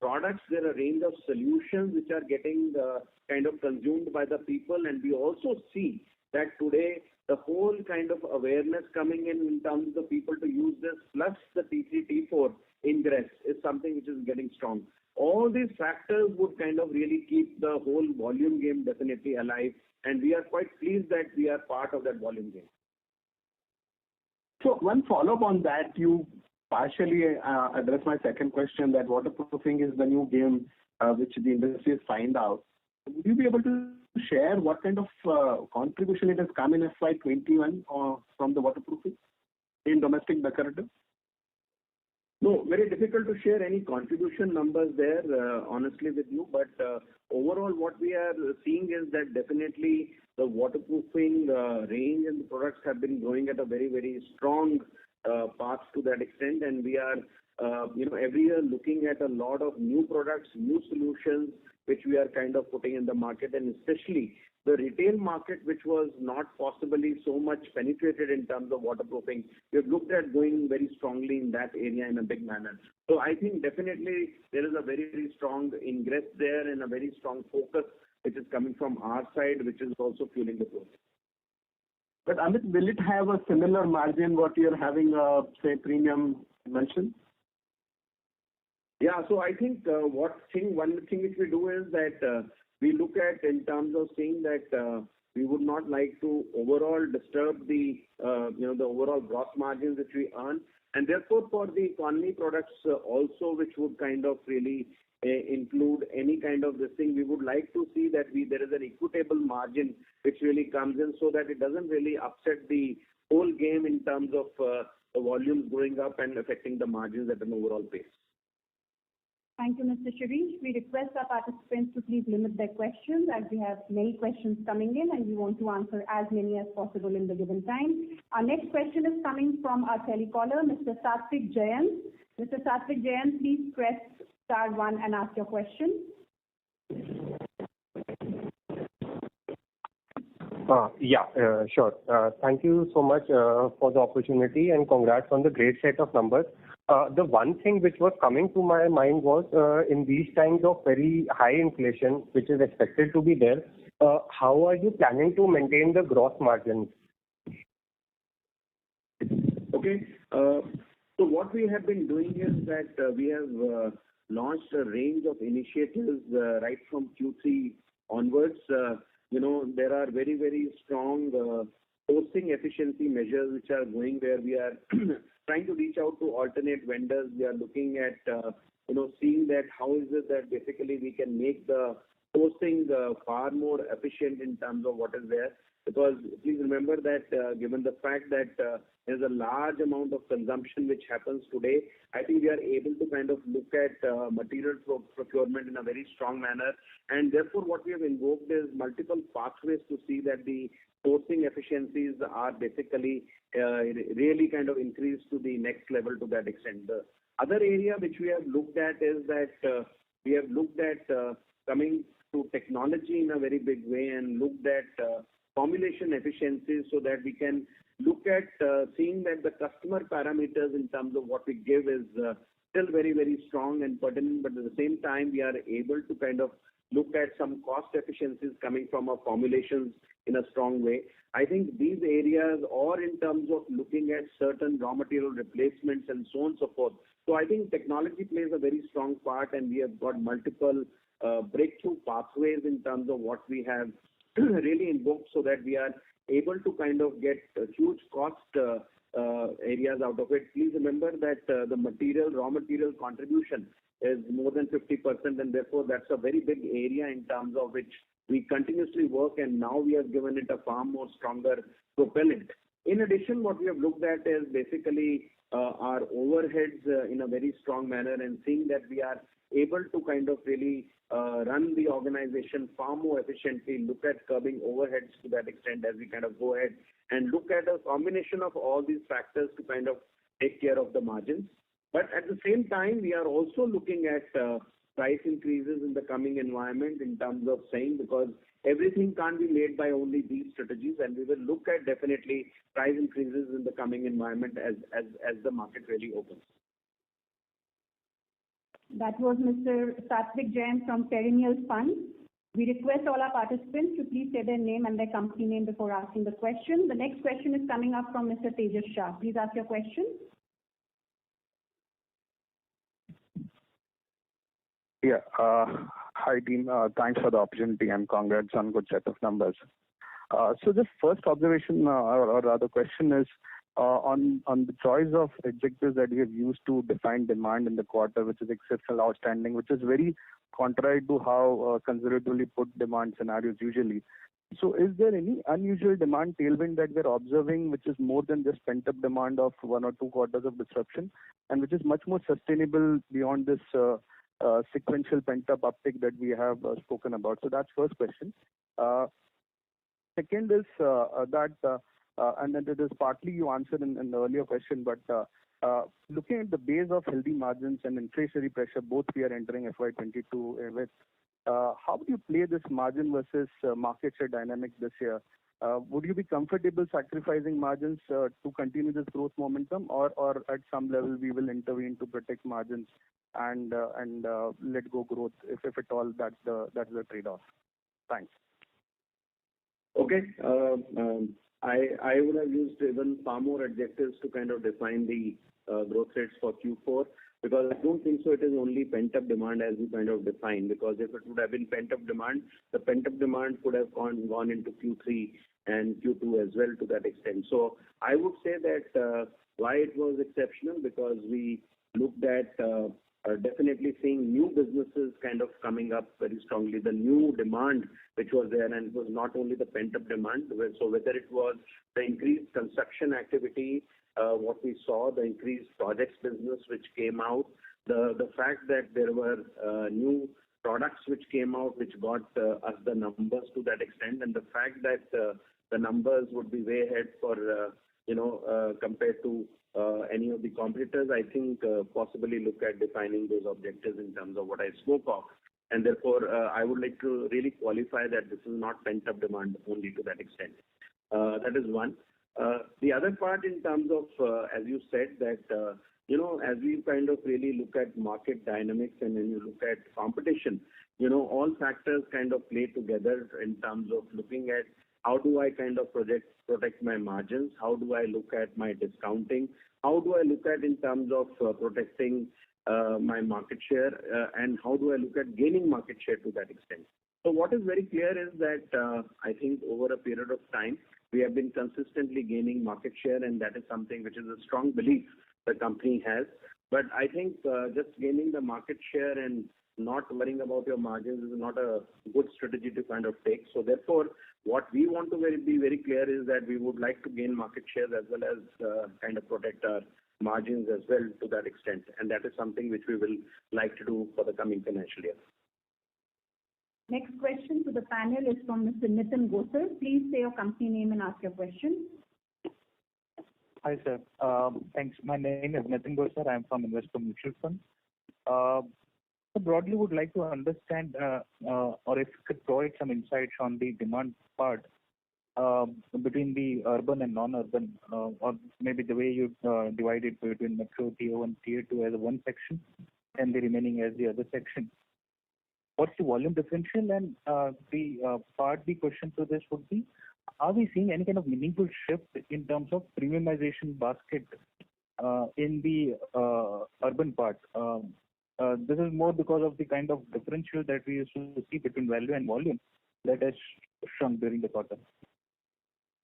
products, there are a range of solutions which are getting kind of consumed by the people, and we also see that today the whole kind of awareness coming in terms of people to use this, plus the T3, T4 ingress is something which is getting strong. All these factors would kind of really keep the whole volume game definitely alive, and we are quite pleased that we are part of that volume game. So one follow-up on that, you partially addressed my second question, that waterproofing is the new game which the industry has found out. Would you be able to share what kind of contribution it has come in FY21 from the waterproofing in domestic decorative? No, very difficult to share any contribution numbers there, honestly with you. But overall, what we are seeing is that definitely the waterproofing range and the products have been growing at a very, very strong path to that extent. And we are, every year looking at a lot of new products, new solutions, which we are kind of putting in the market, and especially the retail market, which was not possibly so much penetrated in terms of waterproofing. We have looked at going very strongly in that area in a big manner. So I think definitely there is a very, very strong ingress there and a very strong focus which is coming from our side, which is also fueling the growth. But Amit, will it have a similar margin what you're having, say, premium emulsion? Yeah, so I think one thing which we do is that we look at in terms of saying that we would not like to overall disturb the the overall gross margins which we earn, and therefore for the economy products also, which would kind of really include any kind of this thing, we would like to see that there is an equitable margin which really comes in, so that it doesn't really upset the whole game in terms of the volumes going up and affecting the margins at an overall pace. Thank you, Mr. Shirish. We request our participants to please limit their questions, as we have many questions coming in and we want to answer as many as possible in the given time. Our next question is coming from our telecaller, Mr. Satvik Jayan. Mr. Satvik Jayan, please press *1 and ask your question. Sure. Thank you so much for the opportunity, and congrats on the great set of numbers. The one thing which was coming to my mind was in these times of very high inflation, which is expected to be there, how are you planning to maintain the gross margins? Okay. So what we have been doing is that we have launched a range of initiatives right from Q3 onwards. There are very, very strong sourcing efficiency measures which are going, where we are trying to reach out to alternate vendors. We are looking at, seeing that how is it that basically we can make the sourcing far more efficient in terms of what is there. Because please remember that given the fact that there's a large amount of consumption which happens today, I think we are able to kind of look at material procurement in a very strong manner. And therefore, what we have invoked is multiple pathways to see that the sourcing efficiencies are basically really kind of increased to the next level to that extent. The other area which we have looked at is that we have looked at coming to technology in a very big way and looked at formulation efficiencies so that we can look at seeing that the customer parameters in terms of what we give is still very, very strong and pertinent, but at the same time, we are able to kind of look at some cost efficiencies coming from our formulations in a strong way. I think these areas, or in terms of looking at certain raw material replacements and so on and so forth. So I think technology plays a very strong part, and we have got multiple breakthrough pathways in terms of what we have really invoked so that we are able to kind of get huge cost areas out of it. Please remember that the raw material contribution is more than 50%, and therefore that's a very big area in terms of which we continuously work, and now we have given it a far more stronger propellant. In addition, what we have looked at is basically our overheads in a very strong manner, and seeing that we are able to kind of really run the organization far more efficiently, look at curbing overheads to that extent as we kind of go ahead and look at a combination of all these factors to kind of take care of the margins. But at the same time, we are also looking at price increases in the coming environment in terms of saying, because everything can't be made by only these strategies, and we will look at definitely price increases in the coming environment as the market really opens. That was Mr. Satvik Jain from Perennial Fund. We request all our participants to please say their name and their company name before asking the question. The next question is coming up from Mr. Tejas Shah. Please ask your question. Yeah. Hi, team. Thanks for the opportunity and congrats on good set of numbers. So the first observation or rather question is on the choice of adjectives that we have used to define demand in the quarter, which is exceptional, outstanding, which is very contrary to how conservatively put demand scenarios usually. So is there any unusual demand tailwind that we're observing, which is more than just pent-up demand of 1 or 2 quarters of disruption, and which is much more sustainable beyond this sequential pent-up uptick that we have spoken about? So that's first question. Second is and then it is partly you answered in the earlier question, but looking at the base of healthy margins and inflationary pressure, both we are entering FY22 with, how would you play this margin versus market share dynamics this year? Would you be comfortable sacrificing margins to continue this growth momentum, or at some level we will intervene to protect margins and let go growth if at all that's the trade-off? Thanks. Okay. I would have used even far more adjectives to kind of define the growth rates for Q4, because I don't think so it is only pent-up demand as you kind of define, because if it would have been pent-up demand, the pent-up demand could have gone into Q3 and Q2 as well to that extent. So I would say that why it was exceptional, because we looked at definitely seeing new businesses kind of coming up very strongly, the new demand which was there, and it was not only the pent-up demand. So whether it was the increased construction activity, what we saw, the increased projects business which came out, the fact that there were new products which came out which got us the numbers to that extent, and the fact that the numbers would be way ahead for compared to any of the competitors, I think possibly look at defining those objectives in terms of what I spoke of. And therefore, I would like to really qualify that this is not pent-up demand only to that extent. That is one. The other part in terms of, as you said, that, as we kind of really look at market dynamics and when you look at competition, all factors kind of play together in terms of looking at how do I kind of protect my margins, how do I look at my discounting, how do I look at in terms of protecting my market share, and how do I look at gaining market share to that extent. So what is very clear is that I think over a period of time, we have been consistently gaining market share, and that is something which is a strong belief the company has. But I think just gaining the market share and not worrying about your margins is not a good strategy to kind of take. So therefore, What we want to be very clear is that we would like to gain market share as well as kind of protect our margins as well to that extent, and that is something which we will like to do for the coming financial year. Next question to the panel is from Mr. Nitin Gosar. Please say your company name and ask your question. Hi, sir. Thanks. My name is Nitin Gosar. I am from Investor Mutual Fund. So broadly, would like to understand, or if you could provide some insights on the demand part between the urban and non-urban, or maybe the way you divide it between metro, tier 1, tier 2 as one section, and the remaining as the other section. What's the volume differential? And the question to this would be, are we seeing any kind of meaningful shift in terms of premiumization basket in the urban part? This is more because of the kind of differential that we used to see between value and volume that has shrunk during the quarter.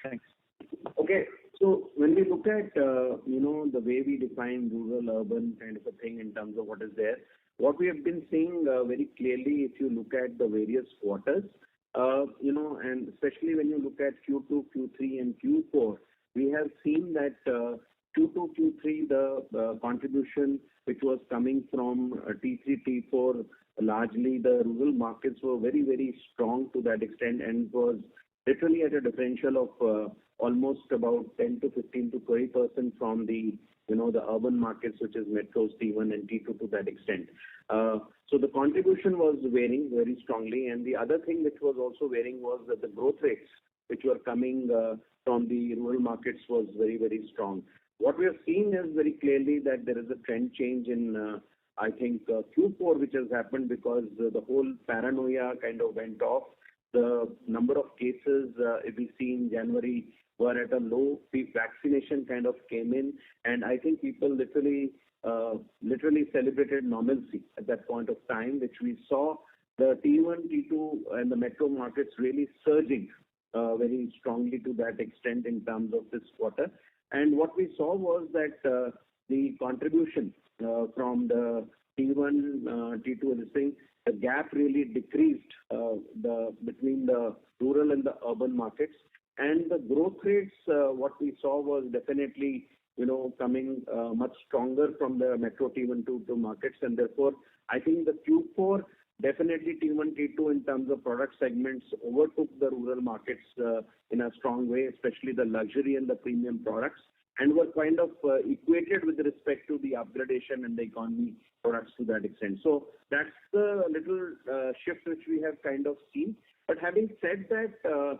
Thanks. Okay. So when we look at, the way we define rural, urban kind of a thing in terms of what is there, what we have been seeing very clearly, if you look at the various quarters, and especially when you look at Q2, Q3, and Q4, we have seen that Q2, Q3, the contribution which was coming from T3, T4, largely the rural markets were very, very strong to that extent, and was literally at a differential of almost about 10 to 15 to 20% from the urban markets, which is metros, T1 and T2 to that extent. So the contribution was varying very strongly, and the other thing which was also varying was that the growth rates which were coming from the rural markets was very, very strong. What we are seeing is very clearly that there is a trend change in, I think, Q4, which has happened because the whole paranoia kind of went off. The number of cases, if we see in January, were at a low. Peak vaccination kind of came in, and I think people literally celebrated normalcy at that point of time, which we saw the T1, T2, and the metro markets really surging very strongly to that extent in terms of this quarter. And what we saw was that the contribution from the T1, T2, and this thing, the gap really decreased between the rural and the urban markets. And the growth rates, what we saw was definitely, coming much stronger from the metro T1, T2 markets. And therefore, I think the Q4, definitely T1, T2 in terms of product segments overtook the rural markets in a strong way, especially the luxury and the premium products, and were kind of equated with respect to the upgradation and the economy products to that extent. So that's the little shift which we have kind of seen. But having said that,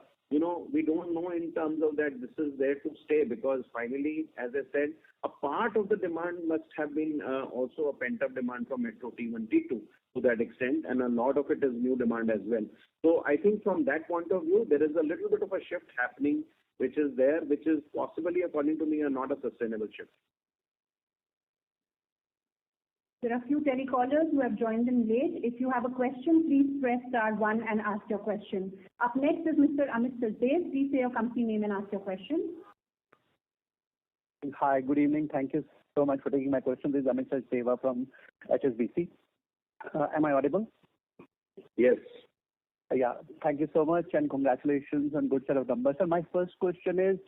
we don't know in terms of that this is there to stay, because finally, as I said, a part of the demand must have been also a pent-up demand from metro T1, T2 to that extent, and a lot of it is new demand as well. So I think from that point of view, there is a little bit of a shift happening, which is there, which is possibly, according to me, not a sustainable shift. There are a few telecallers who have joined in late. If you have a question, please press *1 and ask your question. Up next is Mr. Amit Sachdeva. Please say your company name and ask your question. Hi, good evening. Thank you so much for taking my question. This is Amit Sachdeva from HSBC. Am I audible? Yes. Yeah, thank you so much and congratulations on good set of numbers. So my first question is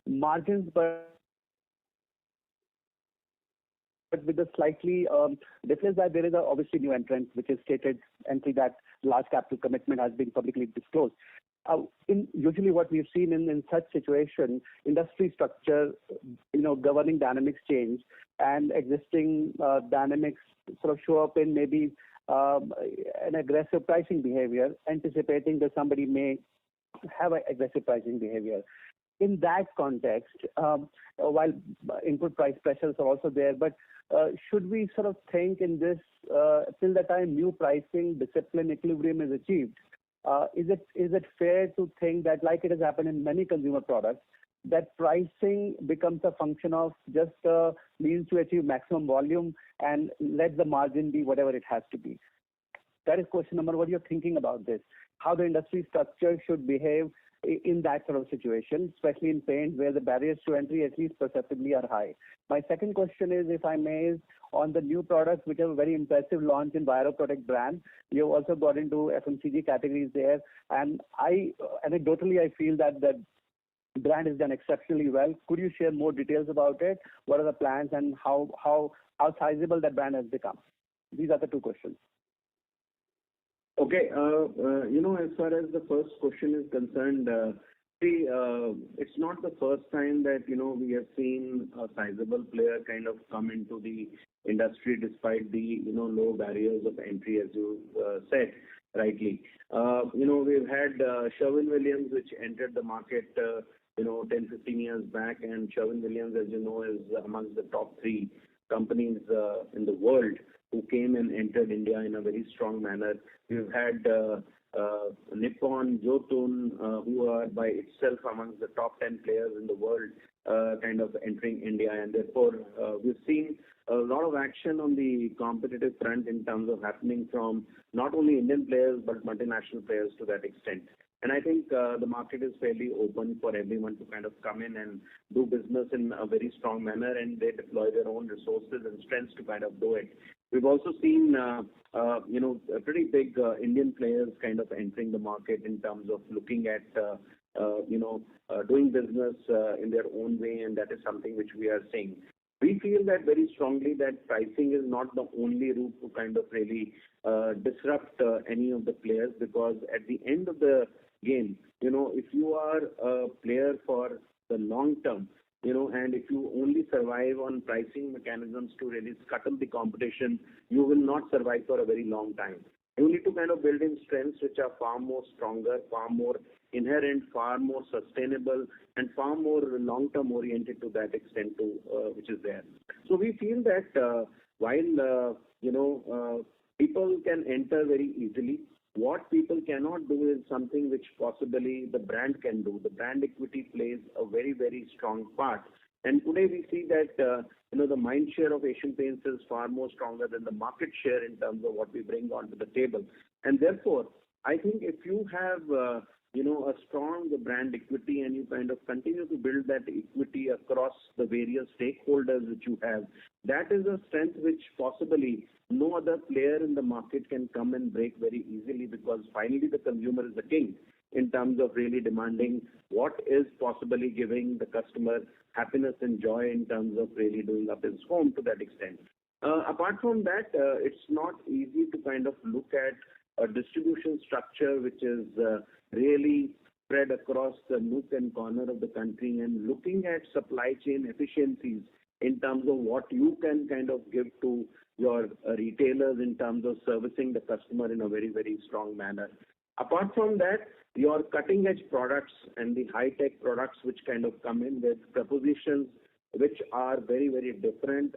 margins, but with a slightly difference that there is obviously new entrant which is stated entry that large capital commitment has been publicly disclosed. Usually what we've seen in such situation, industry structure, governing dynamics change, and existing dynamics sort of show up in maybe an aggressive pricing behavior, anticipating that somebody may have an aggressive pricing behavior. In that context, while input price pressures are also there, but should we sort of think in this till the time new pricing discipline equilibrium is achieved, is it fair to think that, like it has happened in many consumer products, that pricing becomes a function of just a means to achieve maximum volume and let the margin be whatever it has to be? That is question number. What you're thinking about this? How the industry structure should behave in that sort of situation, especially in paint where the barriers to entry at least perceptibly are high. My second question is, if I may, is on the new products which have a very impressive launch in Protect brand. You have also got into FMCG categories there, and anecdotally I feel that the brand has done exceptionally well. Could you share more details about it? What are the plans and how sizable that brand has become? These are the two questions. Okay. As far as the first question is concerned, it's not the first time that, we have seen a sizable player kind of come into the industry despite the, low barriers of entry, as you said rightly. We've had Sherwin-Williams, which entered the market, 10, 15 years back, and Sherwin-Williams, as you know, is amongst the top 3 companies in the world who came and entered India in a very strong manner. We've had Nippon, Jotun, who are by itself amongst the top 10 players in the world, kind of entering India, and therefore we've seen a lot of action on the competitive front in terms of happening from not only Indian players but multinational players to that extent. And I think the market is fairly open for everyone to kind of come in and do business in a very strong manner, and they deploy their own resources and strengths to kind of do it. We've also seen, pretty big Indian players kind of entering the market in terms of looking at, doing business in their own way, and that is something which we are seeing. We feel that very strongly that pricing is not the only route to kind of really disrupt any of the players, because at the end of the game, if you are a player for the long term, and if you only survive on pricing mechanisms to really scuttle the competition, you will not survive for a very long time. You need to kind of build in strengths which are far more stronger, far more inherent, far more sustainable, and far more long-term oriented to that extent which is there. So we feel that while people can enter very easily, what people cannot do is something which possibly the brand can do. The brand equity plays a very, very strong part. And today we see that the mind share of Asian Paints is far more stronger than the market share in terms of what we bring onto the table. And therefore, I think if you have a strong brand equity and you kind of continue to build that equity across the various stakeholders which you have, that is a strength which possibly no other player in the market can come and break very easily, because finally the consumer is the king in terms of really demanding what is possibly giving the customer happiness and joy in terms of really doing up his home to that extent. Apart from that, it's not easy to kind of look at a distribution structure which is really spread across the nook and corner of the country, and looking at supply chain efficiencies in terms of what you can kind of give to your retailers in terms of servicing the customer in a very, very strong manner. Apart from that, your cutting edge products and the high tech products which kind of come in with propositions which are very, very different,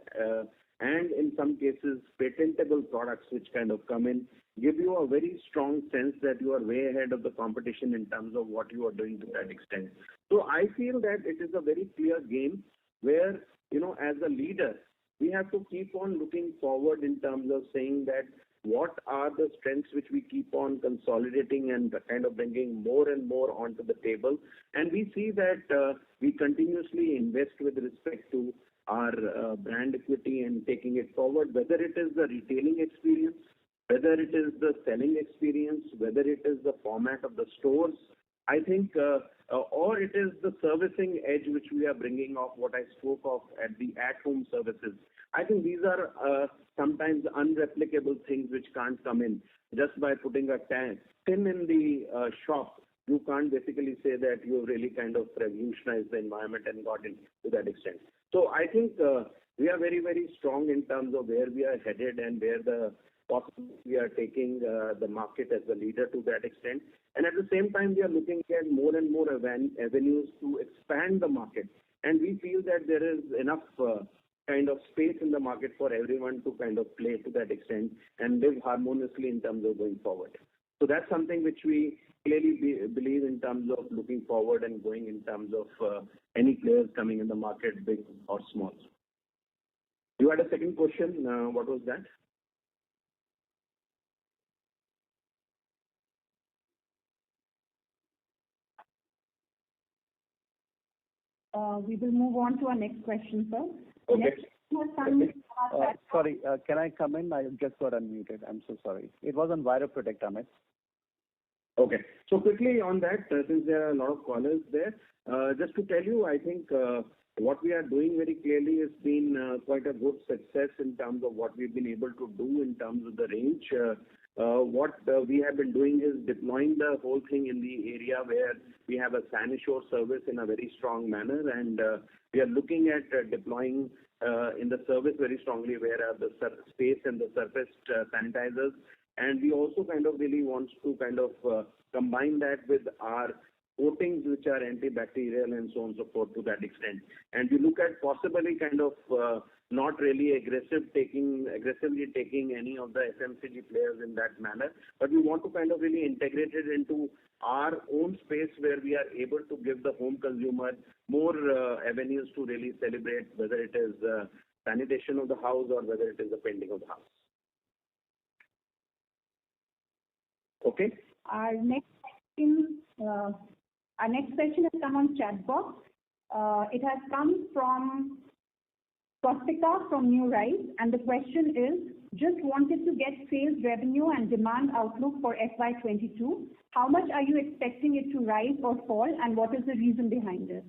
and in some cases patentable products which kind of come in, give you a very strong sense that you are way ahead of the competition in terms of what you are doing to that extent. So I feel that it is a very clear game where, as a leader, we have to keep on looking forward in terms of saying that what are the strengths which we keep on consolidating and kind of bringing more and more onto the table. And we see that we continuously invest with respect to our brand equity and taking it forward, whether it is the retailing experience, whether it is the selling experience, whether it is the format of the stores, I think, or it is the servicing edge which we are bringing off what I spoke of at the at-home services. I think these are sometimes unreplicable things which can't come in just by putting a tin in the shop. You can't basically say that you've really kind of revolutionized the environment and got into that extent. So I think we are very, very strong in terms of where we are headed and where we are taking the market as a leader to that extent. And at the same time, we are looking at more and more avenues to expand the market. And we feel that there is enough kind of space in the market for everyone to kind of play to that extent and live harmoniously in terms of going forward. So that's something which we clearly believe in terms of looking forward and going in terms of any players coming in the market, big or small. You had a second question. What was that? We will move on to our next question, sir. Okay. Next question has come from our chat. Sorry, can I come in? I just got unmuted. I'm so sorry. It was on Wire Protect, Amit. Okay. So quickly on that, since there are a lot of callers there, just to tell you, I think what we are doing very clearly has been quite a good success in terms of what we've been able to do in terms of the range. What we have been doing is deploying the whole thing in the area where we have a Sanishore service in a very strong manner, and we are looking at deploying in the service very strongly where the space and the surfaced sanitizers. And we also kind of really want to kind of combine that with our coatings which are antibacterial and so on and so forth to that extent. And we look at possibly kind of not really aggressively taking any of the FMCG players in that manner, but we want to kind of really integrate it into our own space where we are able to give the home consumer more avenues to really celebrate, whether it is sanitation of the house or whether it is the painting of the house. Okay. Our next question has come on chat box. It has come from Kostika from New Rise, and the question is, just wanted to get sales revenue and demand outlook for FY22. How much are you expecting it to rise or fall, and what is the reason behind it?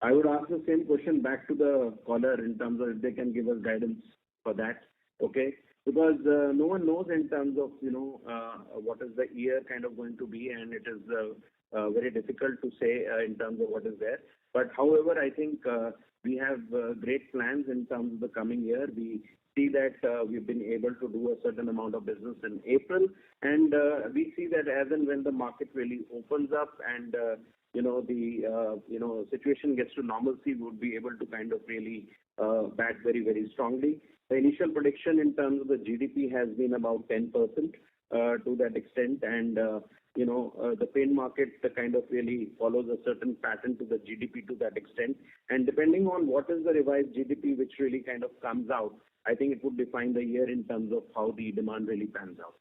I would ask the same question back to the caller in terms of if they can give us guidance for that. Okay. Because no one knows in terms of, what is the year kind of going to be, and it is very difficult to say in terms of what is there. But however, I think we have great plans in terms of the coming year. We see that we've been able to do a certain amount of business in April, and we see that as and when the market really opens up and the situation gets to normalcy, we would be able to kind of really back very, very strongly. The initial prediction in terms of the GDP has been about 10% to that extent, and the paint market kind of really follows a certain pattern to the GDP to that extent. And depending on what is the revised GDP which really kind of comes out, I think it would define the year in terms of how the demand really pans out.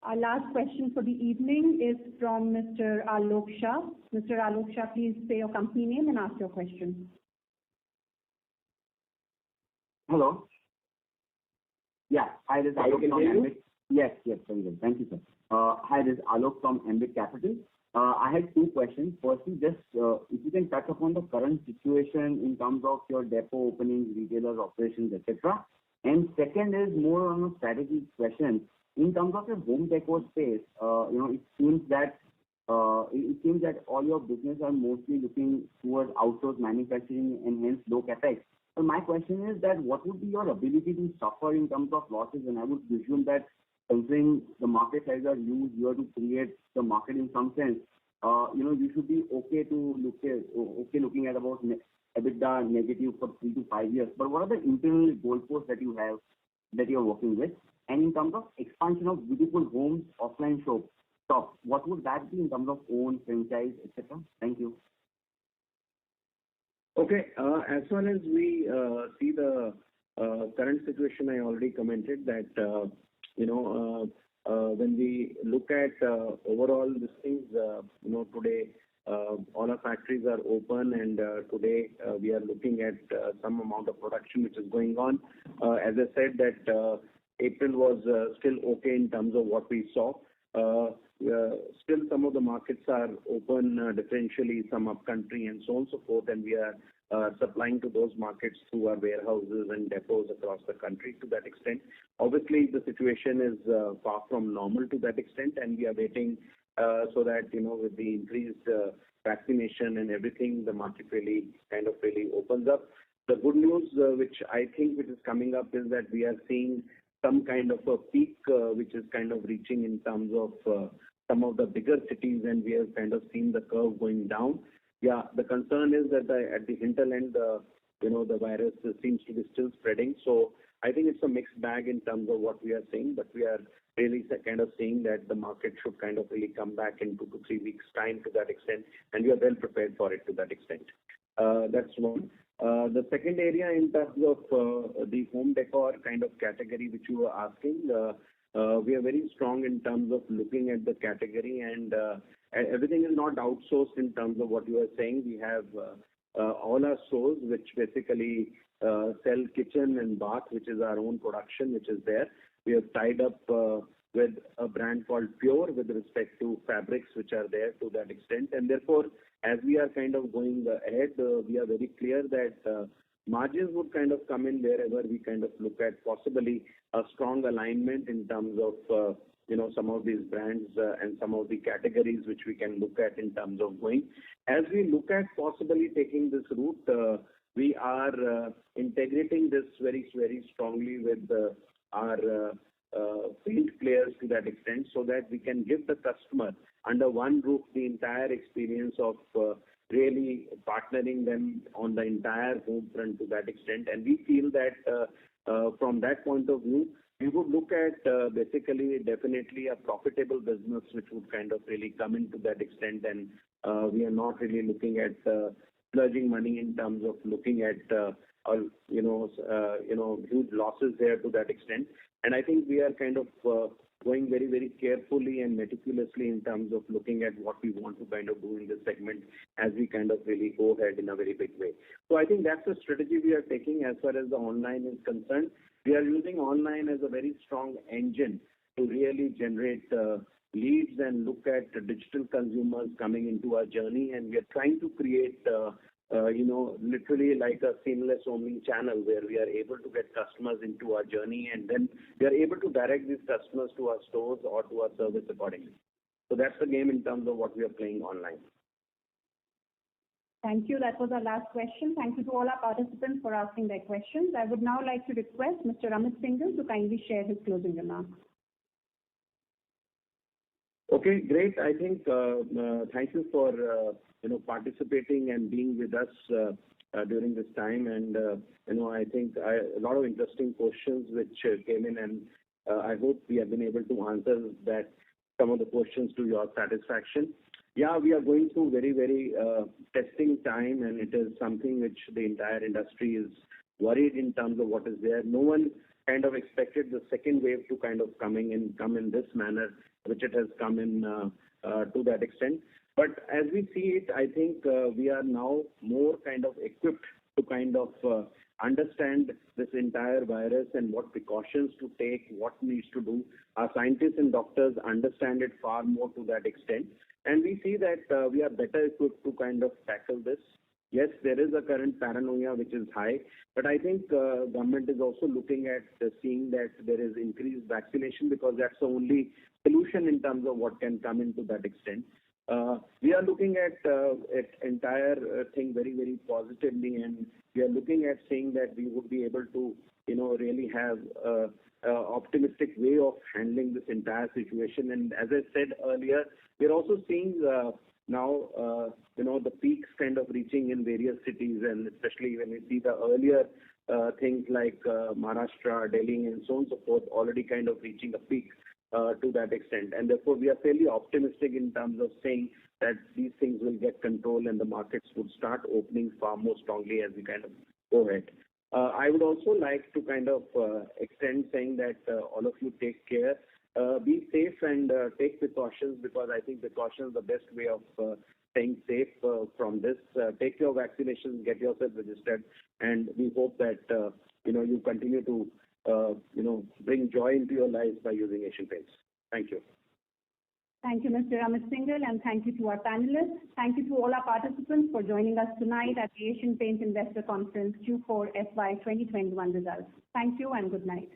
Our last question for the evening is from Mr. Alok Shah. Mr. Alok Shah, please say your company name and ask your question. Hello. Yeah. Hi, this is Alok from Ambit. Yes, very good. Thank you, sir. Hi, this is Alok from Ambit Capital. I had two questions. Firstly, just if you can touch upon the current situation in terms of your depot openings, retailers, operations, etc. And second is more on a strategy question. In terms of your home decor space, it seems that all your business are mostly looking towards outsourced manufacturing and hence low capex. So my question is that what would be your ability to suffer in terms of losses? And I would presume that considering the market size are huge, you have to create the market in some sense. You should be looking at about EBITDA negative for 3 to 5 years. But what are the internal goalposts that you have that you are working with? And in terms of expansion of beautiful homes, offline shops, what would that be in terms of own, franchise, etc.? Thank you. Okay. As far as we see the current situation, I already commented that, when we look at overall these things, today all our factories are open, and today we are looking at some amount of production which is going on. As I said that April was still okay in terms of what we saw. Still some of the markets are open differentially, some up country and so on and so forth, and we are supplying to those markets through our warehouses and depots across the country to that extent. Obviously, the situation is far from normal to that extent, and we are waiting so that, with the increased vaccination and everything, the market really opens up. The good news, which I think is coming up, is that we are seeing some kind of a peak, which is kind of reaching in terms of some of the bigger cities, and we have kind of seen the curve going down. Yeah, the concern is that at the hinterland, the virus seems to be still spreading. So I think it's a mixed bag in terms of what we are seeing, but we are really kind of seeing that the market should kind of really come back in 2 to 3 weeks' time to that extent, and we are well prepared for it to that extent. That's one. The second area in terms of the home decor kind of category which you were asking, we are very strong in terms of looking at the category, and everything is not outsourced in terms of what you are saying. We have all our stores which basically sell kitchen and bath, which is our own production, which is there. We have tied up with a brand called Pure with respect to fabrics which are there to that extent. And therefore, as we are kind of going ahead, we are very clear that margins would kind of come in wherever we kind of look at possibly a strong alignment in terms of some of these brands and some of the categories which we can look at in terms of going. As we look at possibly taking this route, we are integrating this very, very strongly with our field players to that extent, so that we can give the customer under one roof the entire experience of really partnering them on the entire home front to that extent. And we feel that from that point of view, we would look at basically definitely a profitable business which would kind of really come into that extent. And we are not really looking at splurging money in terms of looking at huge losses there to that extent. And I think we are kind of going very, very carefully and meticulously in terms of looking at what we want to kind of do in this segment as we kind of really go ahead in a very big way. So I think that's the strategy we are taking as far as the online is concerned. We are using online as a very strong engine to really generate leads and look at digital consumers coming into our journey, and we are trying to create literally like a seamless omni-channel where we are able to get customers into our journey, and then we are able to direct these customers to our stores or to our service accordingly. So that's the game in terms of what we are playing online. Thank you. That was our last question. Thank you to all our participants for asking their questions. I would now like to request Mr. Amit Singhal to kindly share his closing remarks. Okay, great. I think thank you for participating and being with us during this time. And I think a lot of interesting questions which came in, and I hope we have been able to answer that some of the questions to your satisfaction. Yeah, we are going through very, very testing time, and it is something which the entire industry is worried in terms of what is there. No one kind of expected the second wave to kind of come in this manner, which it has come in to that extent. But as we see it, I think we are now more kind of equipped to kind of understand this entire virus and what precautions to take, what needs to do. Our scientists and doctors understand it far more to that extent. And we see that we are better equipped to kind of tackle this. Yes, there is a current paranoia which is high, but I think government is also looking at seeing that there is increased vaccination, because that's the only solution in terms of what can come into that extent. We are looking at entire thing very, very positively, and we are looking at saying that we would be able to, really have optimistic way of handling this entire situation. And as I said earlier, we're also seeing now, the peaks kind of reaching in various cities, and especially when we see the earlier things like Maharashtra, Delhi, and so on and so forth, already kind of reaching a peak to that extent. And therefore, we are fairly optimistic in terms of saying that these things will get control and the markets would start opening far more strongly as we kind of go ahead. I would also like to kind of extend saying that all of you take care. Be safe and take precautions, because I think precautions are the best way of staying safe from this. Take your vaccinations, get yourself registered, and we hope that you continue to bring joy into your lives by using Asian Paints. Thank you. Thank you, Mr. Amit Singhal, and thank you to our panelists. Thank you to all our participants for joining us tonight at the Asian Paints Investor Conference Q4FY21 results. Thank you and good night.